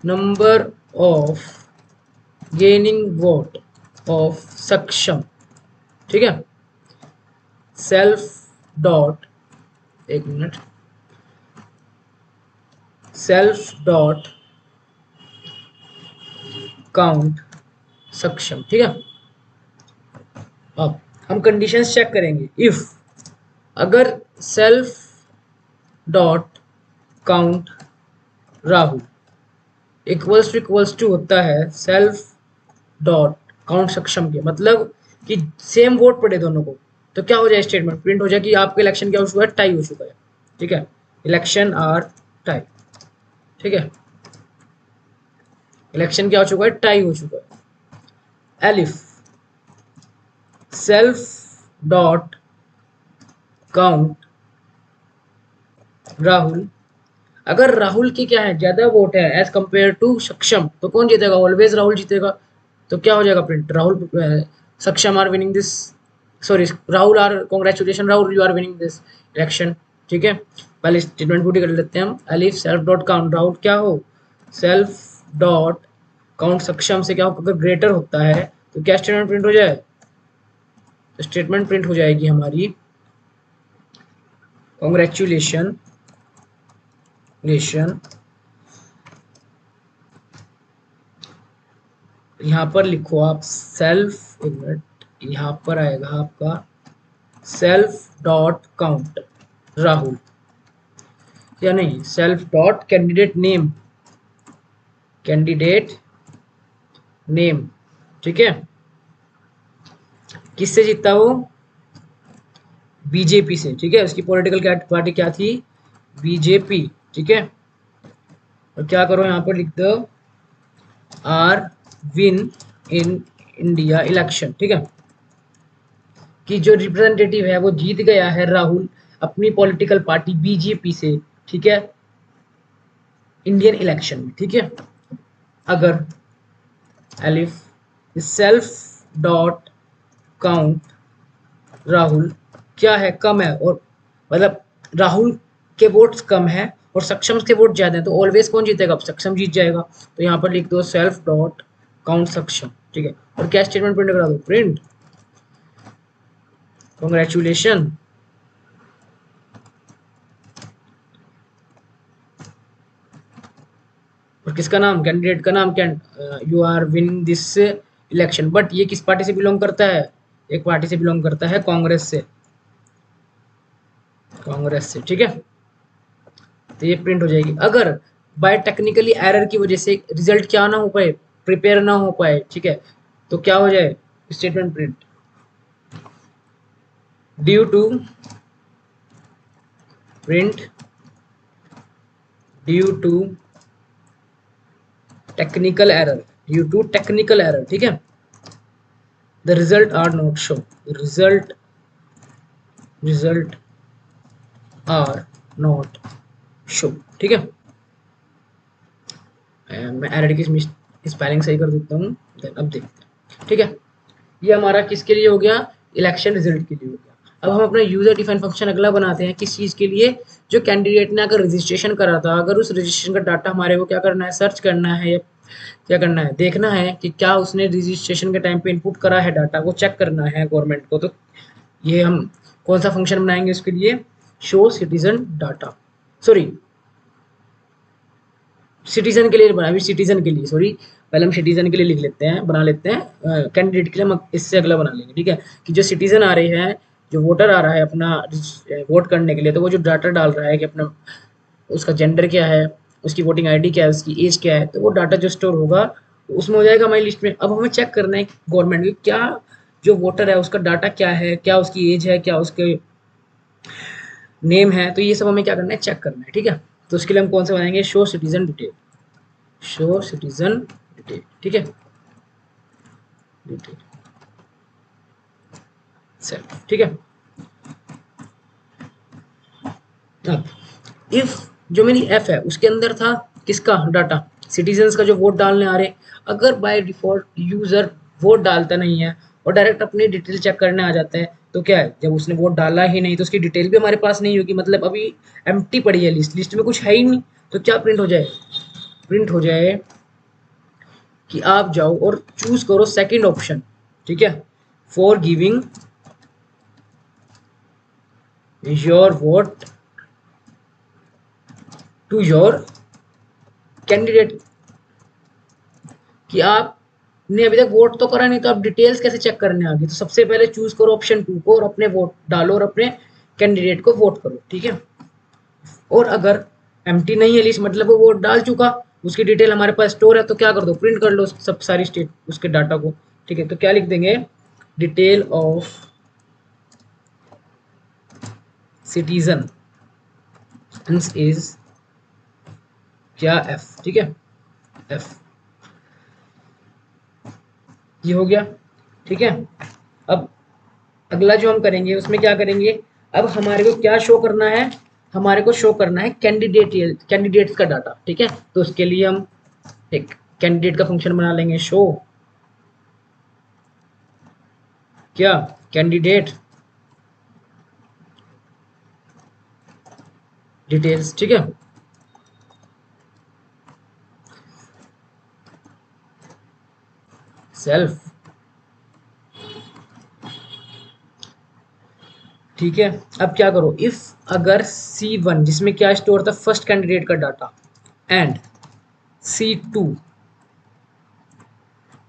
Speaker 1: number of gaining vote of Saksham, ठीक है, सेल्फ डॉट, एक minute, self dot count Saksham, ठीक है। अब हम कंडीशंस चेक करेंगे, इफ अगर self dot count Rahul equals to होता है सेल्फ डॉट काउंट सक्षम के, मतलब कि सेम वोट पड़े दोनों को, तो क्या हो जाए स्टेटमेंट प्रिंट हो जाए कि आपका इलेक्शन क्या हो चुका है, टाई हो चुका है। ठीक है, इलेक्शन आर टाई। ठीक है, इलेक्शन क्या हो चुका है, टाई हो चुका है। Elif self dot count Rahul, अगर राहुल की क्या है ज्यादा वोट है एज कंपेयर टू सक्षम, तो कौन जीतेगा, ऑलवेज राहुल जीतेगा। तो क्या हो जाएगा print, Rahul Saksham are winning this, sorry Rahul are, congratulation Rahul, you are winning this election. ठीक है, पहले स्टेटमेंट पूरी कर लेते हैं हम। Elif self dot count Rahul क्या हो, सेल्फ डॉट काउंट सक्षम से क्या हो, अगर ग्रेटर होता है तो क्या स्टेटमेंट प्रिंट हो जाए, तो स्टेटमेंट प्रिंट हो जाएगी हमारी कॉन्ग्रेचुलेशन लेशन, यहाँ पर लिखो आप सेल्फ, एक मिनट, यहाँ पर आएगा आपका सेल्फ डॉट काउंट राहुल, या नहीं self dot candidate name, candidate name. ठीक है, किससे जीता वो, बीजेपी से। ठीक है, उसकी पॉलिटिकल पार्टी क्या थी, बीजेपी। ठीक है, और क्या करो यहाँ पर लिख दो are win in India election. ठीक है, कि जो रिप्रेजेंटेटिव है वो जीत गया है राहुल अपनी पॉलिटिकल पार्टी बीजेपी से। ठीक है, इंडियन इलेक्शन में। ठीक है, अगर elif self dot count Rahul क्या है, कम है, और मतलब राहुल के वोट्स कम है और सक्षम के वोट ज्यादा है, तो ऑलवेज कौन जीतेगा, सक्षम जीत जाएगा। तो यहाँ पर लिख दो सेल्फ डॉट काउंट सक्षम। ठीक है, और क्या स्टेटमेंट प्रिंट करा दो, प्रिंट कॉन्ग्रेचुलेशन और किसका नाम, कैंडिडेट का नाम, you are winning this election. But ये किस पार्टी से बिलोंग करता है, एक पार्टी से बिलोंग करता है कांग्रेस से, कांग्रेस से। ठीक है, तो ये प्रिंट हो जाएगी। अगर बाय टेक्निकली एरर की वजह से रिजल्ट क्या ना हो पाए, प्रिपेयर ना हो पाए, ठीक है, तो क्या हो जाए statement print, due to print due to technical error, due to technical error. ठीक है, the result are not show, result are not show. ठीक है, मैं एरर की स्पेलिंग सही कर देता हूँ, अब देखते हैं। ठीक है, ये हमारा किसके लिए हो गया, इलेक्शन रिजल्ट के लिए हो गया। अब हम अपना यूजर डिफाइन फंक्शन अगला बनाते हैं, किस चीज़ के लिए, जो कैंडिडेट ने अगर रजिस्ट्रेशन करा था, अगर उस रजिस्ट्रेशन का डाटा हमारे को क्या करना है, सर्च करना है, या क्या करना है, देखना है कि क्या उसने रजिस्ट्रेशन के टाइम पे इनपुट करा है डाटा, वो चेक करना है गवर्नमेंट को। तो ये हम कौन सा फंक्शन बनाएंगे उसके लिए, show citizen data, sorry citizen के लिए बना, अभी सिटीजन के लिए, सॉरी पहले हम सिटीजन के लिए लिख लेते हैं, बना लेते हैं, कैंडिडेट के लिए हम इससे अगला बना लेंगे। ठीक है, कि जो सिटीजन आ रहे हैं, जो वोटर आ रहा है अपना वोट करने के लिए, तो वो जो डाटा डाल रहा है कि अपना उसका जेंडर क्या है, उसकी वोटिंग आईडी क्या है, उसकी एज क्या है, तो वो डाटा जो स्टोर होगा उसमें हो जाएगा हमारी लिस्ट में। अब हमें चेक करना है गवर्नमेंट की क्या जो वोटर है उसका डाटा क्या है, क्या उसकी एज है, क्या उसके नेम है, तो ये सब हमें क्या करना है, चेक करना है। ठीक है, तो उसके लिए हम कौन सा बनाएंगे, show citizen detail, show citizen detail. ठीक है, डिटेल सेल्फ। ठीक है, अब इफ जो मेरी एफ है उसके अंदर था किसका डाटा, सिटीजन्स का जो वोट डालने आ रहे हैं, अगर बाय डिफॉल्ट यूजर वोट डालता नहीं है और डायरेक्ट अपनी डिटेल चेक करने आ जाता है, तो क्या है, जब उसने वोट डाला ही नहीं तो उसकी डिटेल भी हमारे पास नहीं होगी, मतलब अभी एम्प्टी पड़ी है लिस्ट, लिस्ट में कुछ है ही नहीं। तो क्या प्रिंट हो जाए, प्रिंट हो जाए कि आप जाओ और चूज करो सेकंड ऑप्शन। ठीक है, for giving your vote to your candidate, कि आपने अभी तक वोट तो करा नहीं तो आप डिटेल्स कैसे चेक करने आ गए, तो सबसे पहले चूज करो ऑप्शन 2 को और अपने वोट डालो और अपने कैंडिडेट को वोट करो। ठीक है, और अगर एम्प्टी नहीं है लिस्ट, मतलब वो वोट डाल चुका, उसकी डिटेल हमारे पास स्टोर है, तो क्या कर दो, प्रिंट कर लो सब सारी स्टेट उसके डाटा को। ठीक है, तो क्या लिख देंगे, डिटेल ऑफ सिटीजन इज क्या एफ, ठीक है, एफ, ये हो गया, ठीक है। अब अगला जो हम करेंगे उसमें क्या करेंगे, अब हमारे को क्या शो करना है, हमारे को शो करना है कैंडिडेट्स का डाटा, ठीक है। तो उसके लिए हम एक कैंडिडेट का फंक्शन बना लेंगे, शो क्या कैंडिडेट डिटेल्स, ठीक है। सेल्फ, ठीक है। अब क्या करो, इफ अगर C1 जिसमें क्या स्टोर था फर्स्ट कैंडिडेट का डाटा एंड C2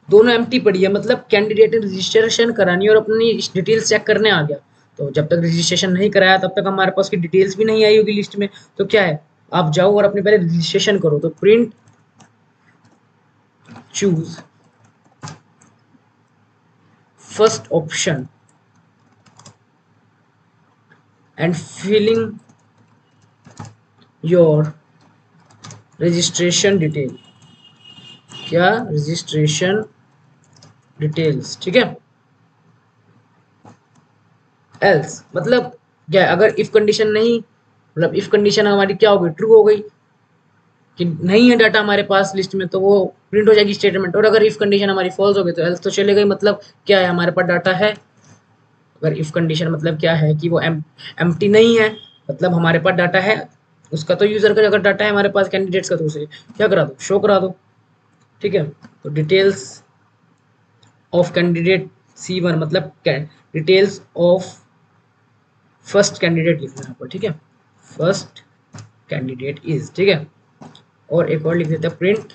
Speaker 1: दोनों एम्प्टी पड़ी है, मतलब कैंडिडेट ने रजिस्ट्रेशन करानी और अपनी डिटेल्स चेक करने आ गया, तो जब तक रजिस्ट्रेशन नहीं कराया तब तक हमारे पास की डिटेल्स भी नहीं आई होगी लिस्ट में। तो क्या है, आप जाओ और अपने पहले रजिस्ट्रेशन करो, तो print choose first option and filling your registration detail, क्या रजिस्ट्रेशन डिटेल्स, ठीक है। एल्स मतलब क्या, अगर इफ कंडीशन नहीं, मतलब इफ कंडीशन हमारी क्या हो गई, ट्रू हो गई कि नहीं है डाटा हमारे पास लिस्ट में, तो वो प्रिंट हो जाएगी स्टेटमेंट। और अगर इफ कंडीशन हमारी फॉल्स हो गई तो एल्स तो चले गई, मतलब क्या है, हमारे पास डाटा है। अगर इफ कंडीशन मतलब क्या है कि वो एम्प्टी नहीं है, मतलब हमारे पास डाटा है उसका, तो यूजर का अगर डाटा है हमारे पास कैंडिडेट्स का, तो उसे क्या करा दो, शो करा दो, ठीक है। तो डिटेल्स ऑफ कैंडिडेट C1 मतलब डिटेल्स ऑफ फर्स्ट कैंडिडेट लिखना है यहाँ पर, ठीक है, फर्स्ट कैंडिडेट इज, ठीक है। और एक और लिख देते हैं print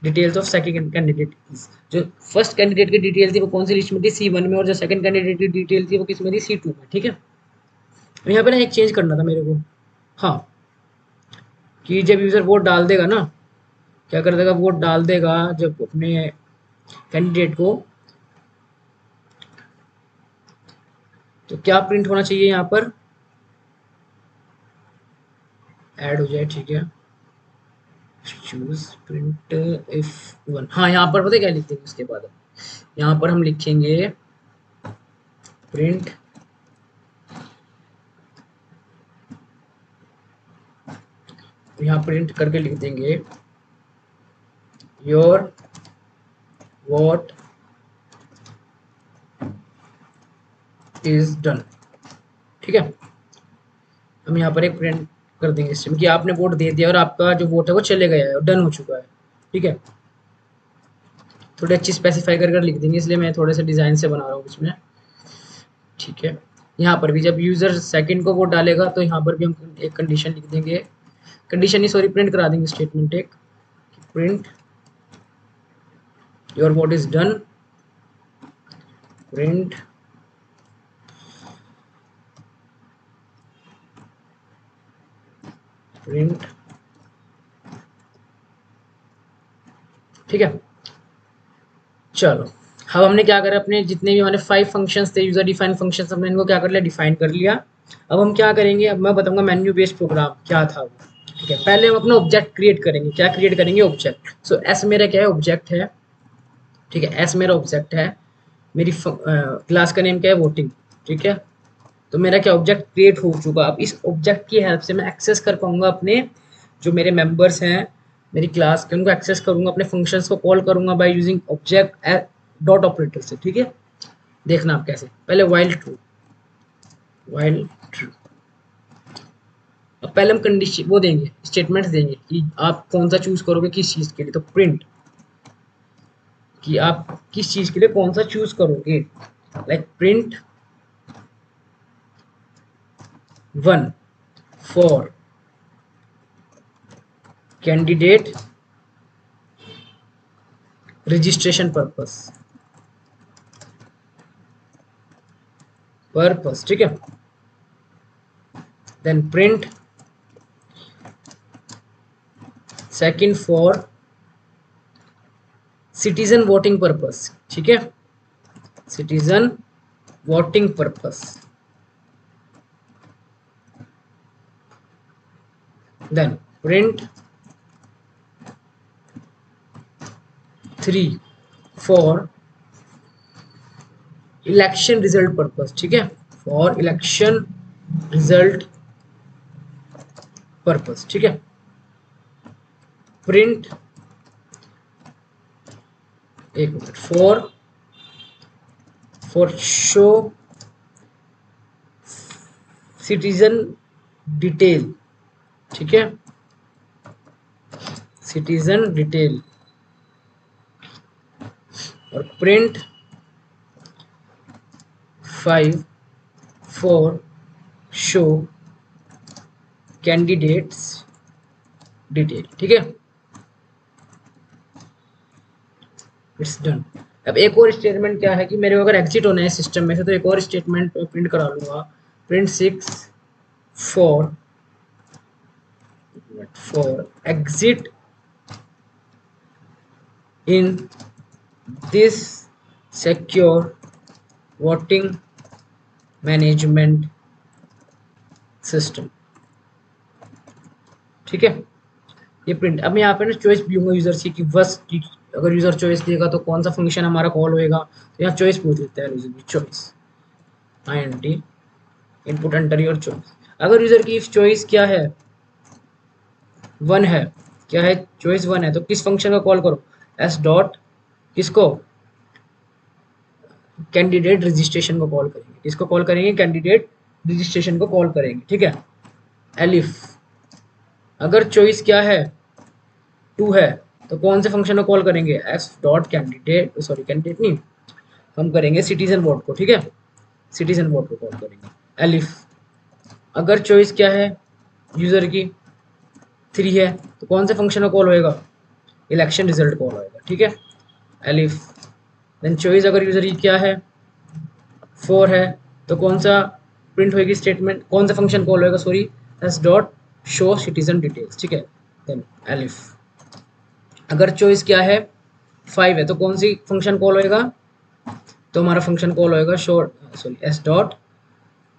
Speaker 1: details of second candidate is. जो फर्स्ट कैंडिडेट की डिटेल थी वो कौन सी लिस्ट में थी, C1 में, और जो सेकंड कैंडिडेट की डिटेल थी वो किस में थी, C2 में, ठीक है। यहाँ पे ना एक चेंज करना था मेरे को, हाँ, कि जब यूजर वोट डाल देगा ना, क्या कर देगा, वोट डाल देगा जब अपने कैंडिडेट को, तो क्या प्रिंट होना चाहिए यहाँ पर, ऐड हो जाए, ठीक है, चूज प्रिंट इफ वन। हाँ, यहाँ पर पता है क्या लिख देंगे उसके बाद, यहाँ पर हम लिखेंगे प्रिंट यहाँ प्रिंट करके लिख देंगे योर वॉट इज डन, ठीक है। हम यहाँ पर एक प्रिंट कर देंगे सिस्टम कि आपने वोट दे दिया और आपका जो वोट है वो चले गया है और डन हो चुका है, ठीक है। थोड़ी अच्छी स्पेसिफाई कर लिख देंगे, इसलिए मैं थोड़े से डिज़ाइन से बना रहा हूँ इसमें, ठीक है। यहाँ पर भी जब यूज़र सेकंड को वोट डालेगा तो यहाँ पर भी हम एक कंडीशन लिख देंगे, कंडीशन ही सॉरी प्रिंट करा देंगे स्टेटमेंट एक, print your vote is done, print print, ठीक है। चलो, अब हमने क्या करा, अपने जितने भी हमारे 5 फंक्शंस थे, यूजर डिफाइन फंक्शंस, हमने इनको क्या कर लिया, डिफाइन कर लिया। अब हम क्या करेंगे, अब मैं बताऊंगा मेन्यू बेस्ड प्रोग्राम क्या था वो, ठीक है। पहले हम अपना ऑब्जेक्ट क्रिएट करेंगे, क्या क्रिएट करेंगे, ऑब्जेक्ट। सो एस मेरा क्या है, ऑब्जेक्ट है, ठीक है, एस मेरा ऑब्जेक्ट है, मेरी क्लास का नेम क्या है, वोटिंग, ठीक है। तो मेरा क्या ऑब्जेक्ट क्रिएट हो चुका। अब इस ऑब्जेक्ट की हेल्प से मैं एक्सेस कर पाऊंगा अपने जो मेरे मेंबर्स हैं मेरी क्लास के, उनको एक्सेस करूंगा, अपने फंक्शंस को कॉल करूंगा by using object dot operator से, ठीक है। देखना आप कैसे, पहले वाइल ट्रू, वाइल ट्रू। अब पहले हम कंडीशन वो देंगे, स्टेटमेंट्स देंगे कि आप कौन सा चूज करोगे किस चीज के लिए, तो प्रिंट कि आप किस चीज के लिए कौन सा चूज करोगे, like print 1 for candidate registration purpose, ठीक है। Then print second for citizen voting purpose, ठीक है। citizen voting purpose. Then print 3 for election result purpose. ठीक है, for election result purpose. ठीक है, print एक minute for show citizen detail. ठीक है, citizen detail और print 5 for show candidates detail. ठीक है, इट्स डन. अब एक और स्टेटमेंट क्या है कि मेरे को अगर एग्जिट होना है सिस्टम में से तो एक और स्टेटमेंट प्रिंट करा लूंगा. Print 6 for exit in this secure voting management system. ठीक है, ये प्रिंट. अब मैं यहाँ पे ना चॉइस भी लूंगा यूजर से कि बस अगर यूजर चॉइस देगा तो कौन सा फंक्शन हमारा कॉल होएगा. तो यहाँ चॉइस पूछ लेते हैं यूजर की. Choice int input enter your choice. अगर यूजर की इफ चॉइस क्या है 1 है, क्या है चॉइस 1 है, तो किस फंक्शन का कॉल करो s डॉट किसको कैंडिडेट रजिस्ट्रेशन को कॉल करेंगे. किसको कॉल करेंगे, कैंडिडेट रजिस्ट्रेशन को कॉल करेंगे. ठीक है, एलिफ अगर चॉइस क्या है 2 है तो कौन से फंक्शन को कॉल करेंगे, s डॉट कैंडिडेट कैंडिडेट नहीं, हम करेंगे सिटीजन वोट को. ठीक है, सिटीजन वोट को कॉल करेंगे. एलिफ अगर चॉइस क्या है यूजर की 3 है तो कौन से फंक्शन को कॉल होएगा, इलेक्शन रिजल्ट कॉल होएगा. ठीक है, एलिफ. देन चॉइस अगर यूजर की क्या है 4 है तो कौन सा प्रिंट होएगी स्टेटमेंट, कौन सा फंक्शन कॉल होएगा, sorry S dot show citizen details. ठीक है, देन एलिफ अगर चॉइस क्या है 5 है तो कौन सी फंक्शन कॉल होएगा, तो हमारा फंक्शन कॉल होएगा S dot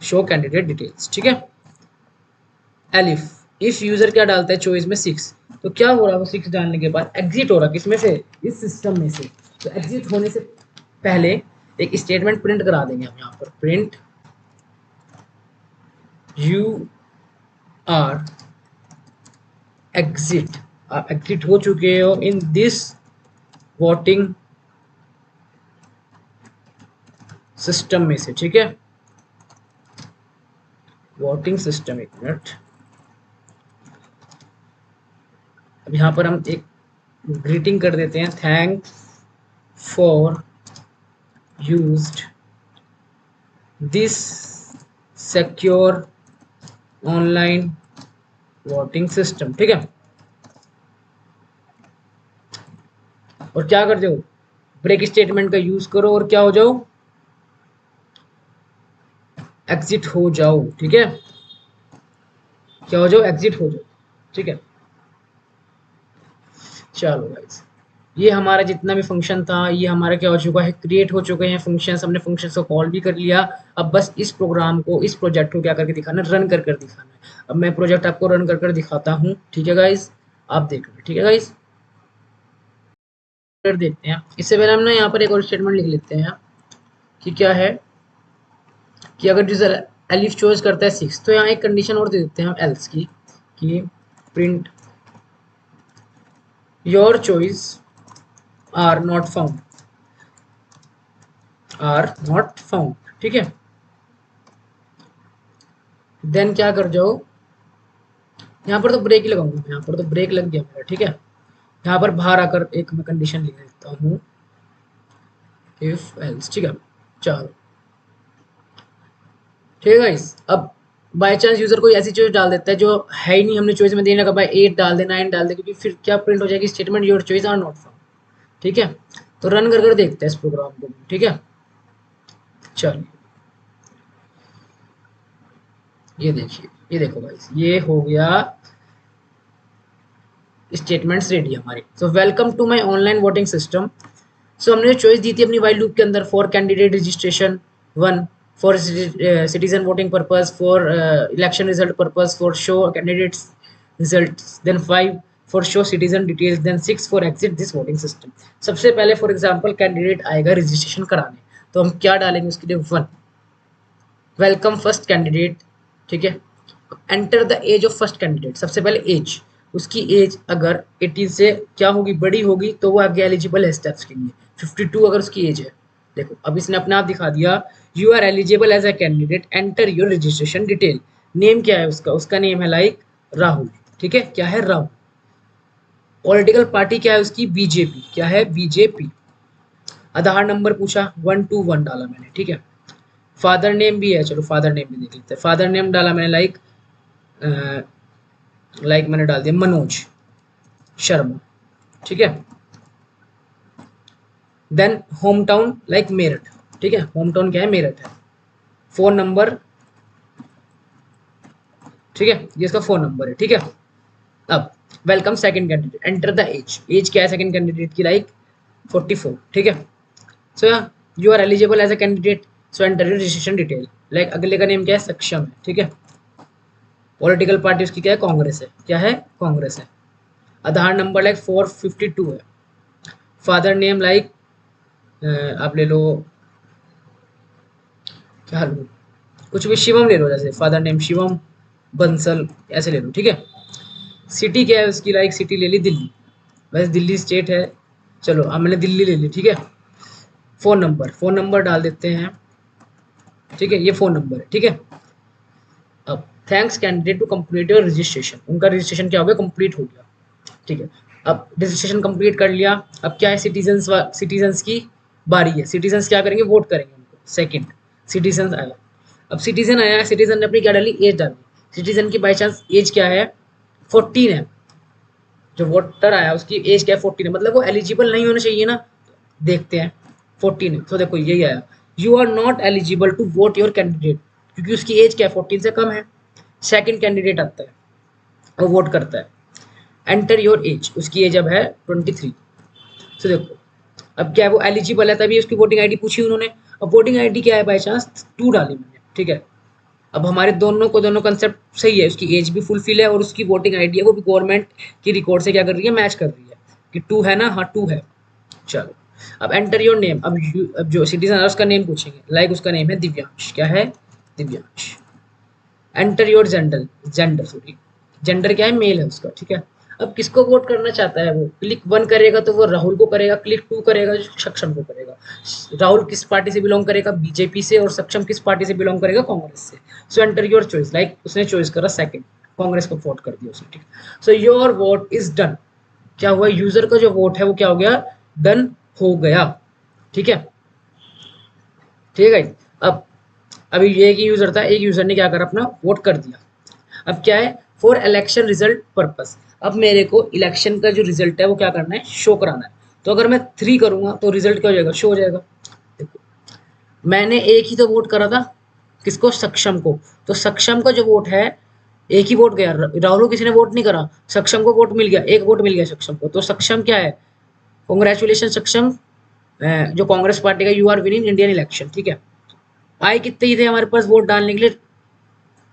Speaker 1: show candidate details. ठीक है, एलिफ इफ यूजर क्या डालता है चॉइस में 6 तो क्या हो रहा है, वो 6 डालने के बाद एग्जिट हो रहा है किसमें से, इस सिस्टम में से. तो एग्जिट होने से पहले एक स्टेटमेंट प्रिंट करा देंगे हम यहाँ पर. प्रिंट यू आर एग्जिट, आप एग्जिट हो चुके हो इन दिस वोटिंग सिस्टम में से. ठीक है, वोटिंग सिस्टम. एक मिनट, अब यहाँ पर हम एक ग्रीटिंग कर देते हैं, thanks for used this secure online voting system. ठीक है, और क्या कर दो, ब्रेक स्टेटमेंट का यूज करो और क्या हो जाओ, एग्जिट हो जाओ. ठीक है, क्या हो जाओ, एग्जिट हो जाओ. ठीक है, चलो गाइस, ये हमारा जितना भी फंक्शन था ये हमारा क्या हो चुका है, क्रिएट हो चुके हैं फंक्शंस. हमने फंक्शंस को कॉल भी कर लिया. अब बस इस प्रोग्राम को, इस प्रोजेक्ट को क्या करके दिखाना, रन कर दिखाना है. अब मैं प्रोजेक्ट आपको रन कर दिखाता हूँ. ठीक है गाइस, आप देख लो. ठीक है गाइस, देखते हैं. इससे पहले हम ना यहाँ पर एक और स्टेटमेंट लिख लेते हैं कि क्या है कि अगर यूजर एलिफ चॉइस करता है 6 तो यहाँ एक कंडीशन और दे देते हैं हम एल्स की कि print your choice are not found, are not found. ठीक है, देन क्या कर जाओ, यहाँ पर तो ब्रेक ही लगाऊंगा, यहाँ पर तो ब्रेक लग गया मेरा. ठीक है, यहाँ पर बाहर आकर एक मैं कंडीशन लिख देता हूँ, इफ एल्स. ठीक है, चलो ठीक है गाइस. अब बाय चांस यूजर कोई ऐसी चॉइस डाल देता है जो है ही नहीं, हमने चॉइस में देना का भाई 8 डाल दे 9 डाल दे, क्योंकि फिर क्या प्रिंट हो जाएगी statement your choice are not found. ठीक है, तो रन कर देखते हैं इस प्रोग्राम को. ठीक है, चलिए ये देखिए, ये देखो गाइस, ये हो गया स्टेटमेंट्स रेडी हमारी. So welcome to my online voting system. So हमने जो चॉइस दी थी अपनी वाइल लूप के अंदर, for candidate registration 1, for citizen voting purpose, for election result purpose, for show candidates results, then 5 for show citizen details, then 6 for exit this voting system. सबसे पहले for example candidate आएगा registration कराने, तो हम क्या डालेंगे उसके लिए 1, वेलकम फर्स्ट कैंडिडेट, ठीक है। Enter the age of first candidate, सबसे पहले एज, उसकी एज अगर 18 से क्या होगी, बड़ी होगी, तो वो आगे एलिजिबल है स्टेप्स के लिए। 52 अगर उसकी एज है, देखो अब इसने अपने आप दिखा दिया, you are eligible as a candidate, enter your registration detail. Name क्या है उसका, उसका नेम है लाइक राहुल, ठीक है, क्या है राहुल। पॉलिटिकल पार्टी क्या है उसकी, बीजेपी, क्या है बीजेपी। आधार नंबर पूछा, 121 डाला मैंने, ठीक है। फादर नेम भी है, चलो फादर नेम भी देख लेते हैं। फादर नेम डाला मैंने लाइक मैंने डाल दिया मनोज शर्मा, ठीक है। Then home town like Meerut, ठीक है, होम टाउन क्या है, मेरठ है। फोन नंबर, ठीक है, ये इसका फोन नंबर है, ठीक है। अब welcome second candidate, enter the age, age क्या है सेकंड कैंडिडेट की, लाइक 44, ठीक है। So you are eligible as a candidate, so enter your registration detail. Like अगले का नेम क्या है, सक्षम है, ठीक है। पॉलिटिकल पार्टी उसकी क्या है, कांग्रेस है, क्या है, कांग्रेस है। आधार नंबर लाइक 452 है। फादर नेम लाइक आप ले लो, क्या लो, कुछ भी शिवम ले लो, जैसे फादर नेम शिवम बंसल, ऐसे ले लो, ठीक है। सिटी क्या है उसकी, लाइक सिटी ले ली दिल्ली, वैसे दिल्ली स्टेट है, चलो अब मैंने दिल्ली ले ली, ठीक है। फोन नंबर, फोन नंबर डाल देते हैं, ठीक है, ये फोन नंबर है, ठीक है। अब thanks candidate to complete your registration, उनका रजिस्ट्रेशन क्या हो गया, कंप्लीट हो गया, ठीक है। अब रजिस्ट्रेशन कंप्लीट कर लिया, अब क्या है, सिटीजन्स की बारी है। सिटीजन्स क्या करेंगे, वोट करेंगे उनको। सेकंड सिटीजन आया, अब सिटीजन आया, सिटीजन ने अपनी क्या डाली, एज डाली। सिटीजन की बाई चांस एज क्या है, 14 है। जो वोटर आया उसकी एज क्या है, 14 है, मतलब वो एलिजिबल नहीं होना चाहिए ना, देखते हैं 14 है, तो देखो यही आया, you are not eligible to vote your candidate, क्योंकि उसकी एज क्या है, 14 से कम है। सेकंड कैंडिडेट आता है, वो वोट करता है, एंटर योर एज, उसकी एज अब है 23। तो देखो अब क्या है, वो एलिजिबल है, तभी उसकी वोटिंग आईडी पूछी उन्होंने। अब वोटिंग आईडी क्या है, बाई चांस 2 डाली मैंने, ठीक है। अब हमारे दोनों कंसेप्ट सही है, उसकी एज भी फुलफिल है और उसकी वोटिंग आईडी है वो भी गवर्नमेंट की रिकॉर्ड से क्या कर रही है, मैच कर रही है, कि 2 है ना, हाँ 2 है। चलो अब एंटर योर नेम, अब जो सिटीजन है उसका नेम पूछेंगे, लाइक उसका नेम है दिव्यांश, क्या है, Divyansh. Enter your gender, gender क्या है, मेल है उसका, ठीक है। अब किसको वोट करना चाहता है वो, क्लिक 1 करेगा तो वो राहुल को करेगा, क्लिक 2 करेगा जो सक्षम को करेगा। राहुल किस पार्टी से बिलोंग करेगा, बीजेपी से, और सक्षम किस पार्टी से बिलोंग करेगा, कांग्रेस से। सो एंटर योर चॉइस, लाइक उसने चॉइस करा सेकंड, कांग्रेस को वोट कर दिया उसने, ठीक है। So your vote is done, क्या हुआ, यूजर का जो वोट है वो क्या हो गया, डन हो गया, ठीक है, ठीक है। अब अभी ये एक यूजर था, एक यूजर ने क्या करा, अपना वोट कर दिया। अब क्या है, फॉर इलेक्शन रिजल्ट पर्पस, अब मेरे को इलेक्शन का जो रिजल्ट है वो क्या करना है, शो कराना है। तो अगर मैं 3 करूंगा तो रिजल्ट क्या हो जाएगा, शो हो जाएगा। देखो मैंने एक ही तो वोट करा था, किसको, सक्षम को, तो सक्षम का जो वोट है, एक ही वोट गया, राहुल को किसी ने वोट नहीं करा, सक्षम को वोट मिल गया, एक वोट मिल गया सक्षम को, तो सक्षम क्या है, कॉन्ग्रेचुलेशन सक्षम, जो कांग्रेस पार्टी का, you are winning Indian election, ठीक है। आए कितने ही थे हमारे पास वोट डालने के लिए,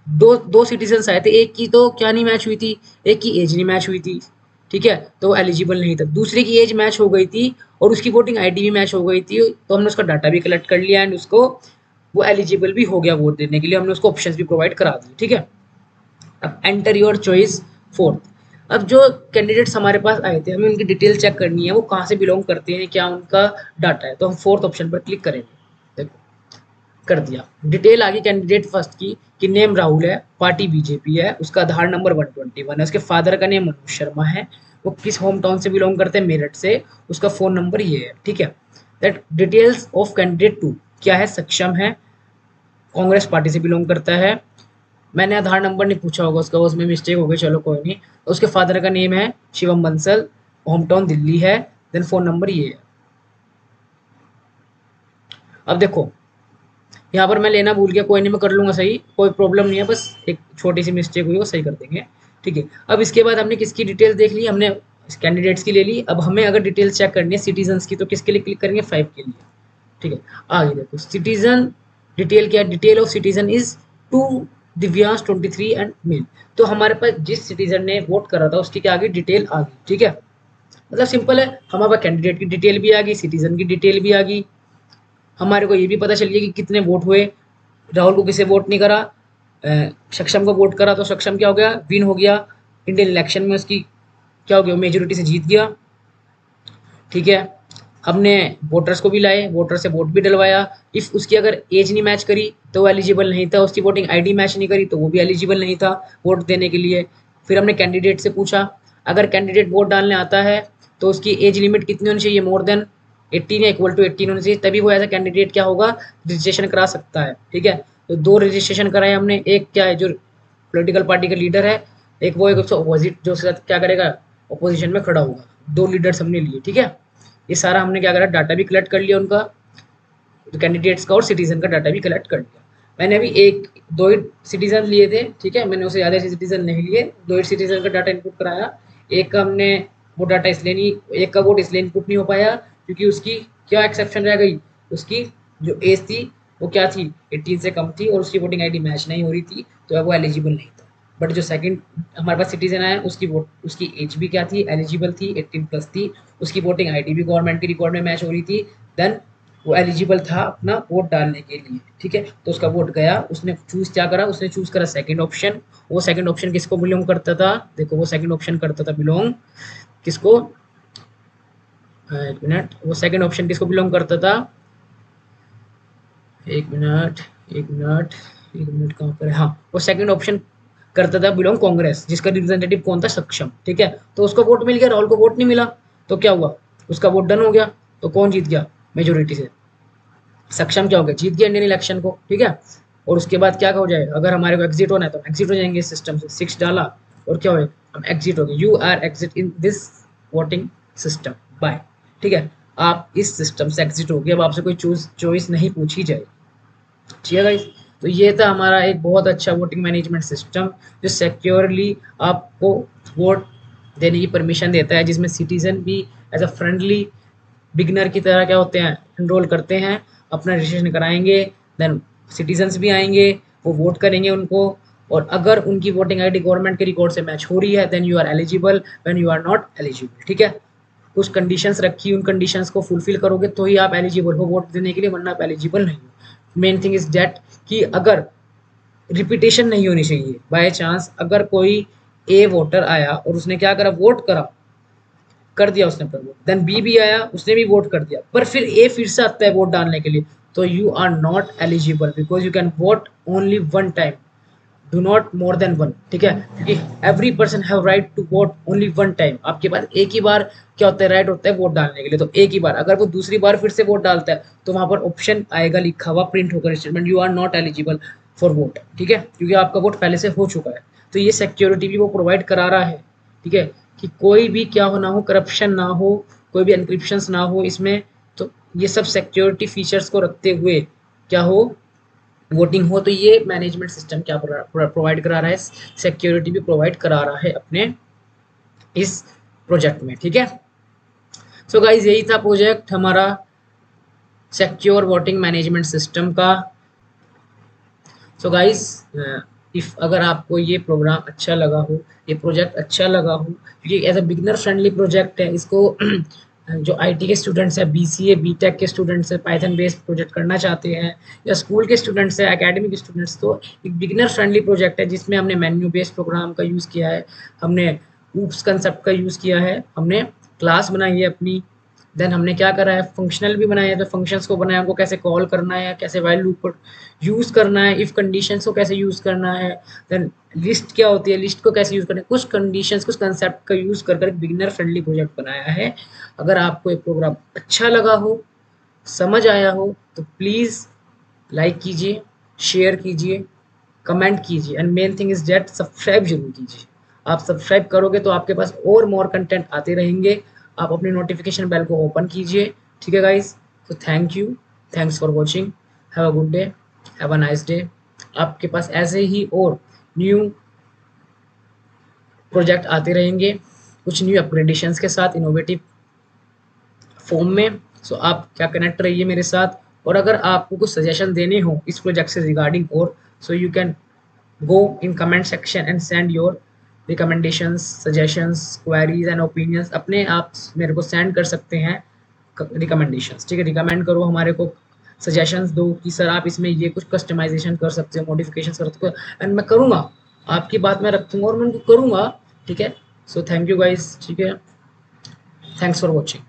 Speaker 1: दो दो सिटीजन्स आए थे, एक की तो क्या नहीं मैच हुई थी, एक की एज नहीं मैच हुई थी, ठीक है, तो वो एलिजिबल नहीं था। दूसरे की एज मैच हो गई थी और उसकी वोटिंग आईडी भी मैच हो गई थी, तो हमने उसका डाटा भी कलेक्ट कर लिया एंड उसको वो एलिजिबल भी हो गया वोट देने के लिए, हमने उसको ऑप्शंस भी प्रोवाइड करा दिए, ठीक है। अब एंटर योर चॉइस फोर्थ, अब जो कैंडिडेट्स हमारे पास आए थे हमें उनकी डिटेल चेक करनी है, वो कहाँ से बिलोंग करते हैं, क्या उनका डाटा है, तो हम फोर्थ ऑप्शन पर क्लिक करेंगे। देखो कर दिया, डिटेल आ गई कैंडिडेट फर्स्ट की, कि नेम राहुल है, पार्टी बीजेपी है, उसका आधार नंबर 121 है, उसके फादर का नेम मनोज शर्मा है, वो किस होम टाउन से बिलोंग करते हैं, मेरठ से, उसका फोन नंबर ये है, ठीक है। दैट डिटेल्स ऑफ कैंडिडेट 2 क्या है, सक्षम है, कांग्रेस पार्टी से बिलोंग करता है। मैंने आधार नंबर नहीं पूछा होगा उसका, उसमें मिस्टेक हो गई, चलो कोई नहीं। उसके फादर का नेम है शिवम बंसल, होम टाउन दिल्ली है, देन फोन नंबर ये है। अब देखो यहाँ पर मैं लेना भूल गया, कोई नहीं मैं कर लूंगा सही, कोई प्रॉब्लम नहीं है, बस एक छोटी सी मिस्टेक हुई वो सही कर देंगे, ठीक है। अब इसके बाद हमने किसकी डिटेल्स देख ली, हमने कैंडिडेट्स की ले ली। अब हमें अगर डिटेल्स चेक करनी है सिटीजन्स की तो किसके लिए क्लिक करेंगे 5 के लिए, ठीक है। आगे देखो सिटीजन डिटेल क्या है, detail of citizen is to Divyansh 23 and male. तो हमारे पास जिस सिटीजन ने वोट करा था उसकी क्या आ गई, डिटेल आ गई, ठीक है। मतलब सिंपल है, हमारे पास कैंडिडेट की डिटेल भी आ गई, सिटीजन की डिटेल भी आ गई, हमारे को ये भी पता चल गया कि कितने वोट हुए। राहुल को किसे वोट नहीं करा, सक्षम को वोट करा तो सक्षम क्या हो गया, विन हो गया इंडियन इलेक्शन में, उसकी क्या हो गया, मेजोरिटी से जीत गया, ठीक है। हमने वोटर्स को भी लाए, वोटर से वोट भी डलवाया। इफ उसकी अगर एज नहीं मैच करी तो वो एलिजिबल नहीं था, उसकी वोटिंग आईडी मैच नहीं करी तो वो भी एलिजिबल नहीं था वोट देने के लिए। फिर हमने कैंडिडेट से पूछा, अगर कैंडिडेट वोट डालने आता है तो उसकी एज लिमिट कितनी होनी चाहिए, मोर देन 18 या इक्वल टू 18 होनी चाहिए, तभी वो एज अ कैंडिडेट क्या होगा, रजिस्ट्रेशन करा सकता है, ठीक है। तो 2 रजिस्ट्रेशन कराए हमने, एक क्या है जो पॉलिटिकल पार्टी का लीडर है, एक वो एक उसका अपोजिट जो उसके साथ क्या करेगा, अपोजिशन में खड़ा होगा। 2 लीडर्स हमने लिए, ठीक है। ये सारा हमने क्या करा, डाटा भी कलेक्ट कर लिया उनका, तो कैंडिडेट्स का और सिटीजन का डाटा भी कलेक्ट कर लिया। मैंने अभी एक 2 ही सिटीजन लिए थे, ठीक है, मैंने उसे ज़्यादा सिटीजन नहीं लिए, 2 ही सिटीजन का डाटा इनपुट कराया। एक का हमने वो डाटा इसलिए नहीं, एक का वोट इसलिए इनपुट नहीं हो पाया क्योंकि उसकी क्या एक्सेप्शन रह गई, उसकी जो एज थी वो क्या थी, 18 से कम थी और उसकी वोटिंग आईडी मैच नहीं हो रही थी, तो वो एलिजिबल नहीं था। बट जो सेकंड हमारे पास सिटीजन आया उसकी वोट, उसकी एज भी क्या थी, एलिजिबल थी, 18 प्लस थी, उसकी वोटिंग आईडी भी गवर्नमेंट के रिकॉर्ड में मैच हो रही थी, देन वो एलिजिबल था अपना वोट डालने के लिए, ठीक है। तो उसका वोट गया, उसने चूज क्या करा, उसने चूज करा सेकंड ऑप्शन। वो सेकंड ऑप्शन किसको बिलोंग करता था, देखो वो सेकंड ऑप्शन करता था बिलोंग किसको, एक मिनट, वो सेकंड ऑप्शन किसको बिलोंग करता था, एक मिनट एक मिनट एक मिनट, कहाँ पर है, हाँ, वो सेकंड ऑप्शन करता था बिलोंग कांग्रेस, जिसका रिप्रेजेंटेटिव कौन था, सक्षम, ठीक है। तो उसको वोट मिल गया, राहुल को वोट नहीं मिला, तो क्या हुआ, उसका वोट डन हो गया, तो कौन जीत गया, मेजोरिटी से सक्षम क्या हो गया, जीत गया इंडियन इलेक्शन को, ठीक है। और उसके बाद क्या हो जाए, अगर हमारे को एग्जिट होना है तो एग्जिट हो जाएंगे इस सिस्टम से, 6 डाला और क्या हो, हम एग्जिट हो गए, you are exit in this voting system bye, ठीक है। आप इस सिस्टम से एग्जिट हो गए, अब आपसे कोई चॉइस नहीं पूछी जाएगी, ठीक है गाइस। तो ये था हमारा एक बहुत अच्छा वोटिंग मैनेजमेंट सिस्टम जो सिक्योरली आपको वोट देने की परमिशन देता है, जिसमें सिटीजन भी एज अ फ्रेंडली बिगनर की तरह क्या होते हैं, एनरोल करते हैं, अपना रजिस्ट्रेशन कराएंगे, देन सिटीजन्स भी आएंगे, वो वोट करेंगे उनको, और अगर उनकी वोटिंग आईडी गवर्नमेंट के रिकॉर्ड से मैच हो रही है then you are eligible, when you are not eligible, ठीक है। कुछ कंडीशंस रखी, उन कंडीशंस को फुलफिल करोगे तो ही आप एलिजिबल हो वोट देने के लिए, वरना आप एलिजिबल नहीं हो। मेन थिंग इज दैट कि अगर रिपीटेशन नहीं होनी चाहिए, बाय चांस अगर कोई ए वोटर आया और उसने क्या करा, वोट करा, कर दिया उसने पर वोट, देन बी भी आया उसने भी वोट कर दिया, पर फिर ए फिर से आता है वोट डालने के लिए, तो you are not eligible because you can vote only one time, do not more than one, ठीक है। क्योंकि every person have right to vote only one time, आपके पास एक ही बार क्या होता है, राइट होता है वोट डालने के लिए, तो एक ही बार, अगर वो दूसरी बार फिर से वोट डालता है तो वहां पर ऑप्शन आएगा लिखा हुआ प्रिंट होकर statement, you are not eligible for vote, ठीक है, क्योंकि आपका वोट पहले से हो चुका है। तो ये सिक्योरिटी भी वो प्रोवाइड करा रहा है, ठीक है, कि कोई भी क्या हो ना हो, करप्शन ना हो, कोई भी एनक्रिप्शन ना हो इसमें। तो ये सब सिक्योरिटी फीचर्स को रखते हुए क्या हो, वोटिंग हो। तो ये मैनेजमेंट सिस्टम क्या प्रोवाइड करा रहा है, सिक्योरिटी भी प्रोवाइड करा रहा है अपने इस प्रोजेक्ट में, ठीक है। सो गाइज यही था प्रोजेक्ट हमारा सिक्योर वोटिंग मैनेजमेंट सिस्टम का। सो गाइज इफ अगर आपको ये प्रोग्राम अच्छा लगा हो, ये प्रोजेक्ट अच्छा लगा हो, क्योंकि as a beginner friendly project है, इसको जो आईटी के स्टूडेंट्स हैं, बीसीए बीटेक के स्टूडेंट्स हैं, पाइथन बेस्ड प्रोजेक्ट करना चाहते हैं, या स्कूल के स्टूडेंट्स हैं, एकेडमिक स्टूडेंट्स, तो एक बिगनर फ्रेंडली प्रोजेक्ट है जिसमें हमने मेन्यू बेस्ड प्रोग्राम का यूज़ किया है, हमने ऊप्स कंसेप्ट का यूज़ किया है, हमने क्लास बनाई है अपनी, देन हमने क्या करा है, फंक्शनल भी बनाया है, तो फंक्शंस को बनाया, उनको कैसे कॉल करना है, कैसे वाइल लूप को यूज़ करना है, इफ़ कंडीशंस को कैसे यूज़ करना है, देन लिस्ट क्या होती है, लिस्ट को कैसे यूज़ करना है, कुछ कंडीशंस कुछ कंसेप्ट का यूज़ कर एक बिगिनर फ्रेंडली प्रोजेक्ट बनाया है। अगर आपको ये प्रोग्राम अच्छा लगा हो, समझ आया हो, तो प्लीज़ लाइक कीजिए, शेयर कीजिए, कमेंट कीजिए, and main thing is that subscribe जरूर कीजिए। आप सब्सक्राइब करोगे तो आपके पास और मोर कंटेंट आते रहेंगे। आप अपनी नोटिफिकेशन बेल को ओपन कीजिए, ठीक है गाइस। तो thank you, thanks for watching, have a good day, have a nice day. आपके पास ऐसे ही और न्यू प्रोजेक्ट आते रहेंगे। कुछ न्यू अपग्रेडेशंस के साथ इनोवेटिव फॉर्म में। सो आप क्या कनेक्ट रहिए मेरे साथ, और अगर आपको कुछ सजेशन देने हो इस प्रोजेक्ट से रिगार्डिंग, और so you can go in comment section and send your recommendations, suggestions, queries and opinions। अपने आप मेरे को सेंड कर सकते हैं रिकमेंडेशंस, ठीक है। रिकमेंड करो हमारे को, सजेशंस दो कि सर आप इसमें ये कुछ कस्टमाइजेशन कर सकते हो, मॉडिफिकेशन कर सकते हो, एंड मैं करूँगा, आपकी बात मैं रखूँगा और मैं उनको करूँगा, ठीक है। सो थैंक यू गाइस, ठीक है, थैंक्स फॉर वॉचिंग।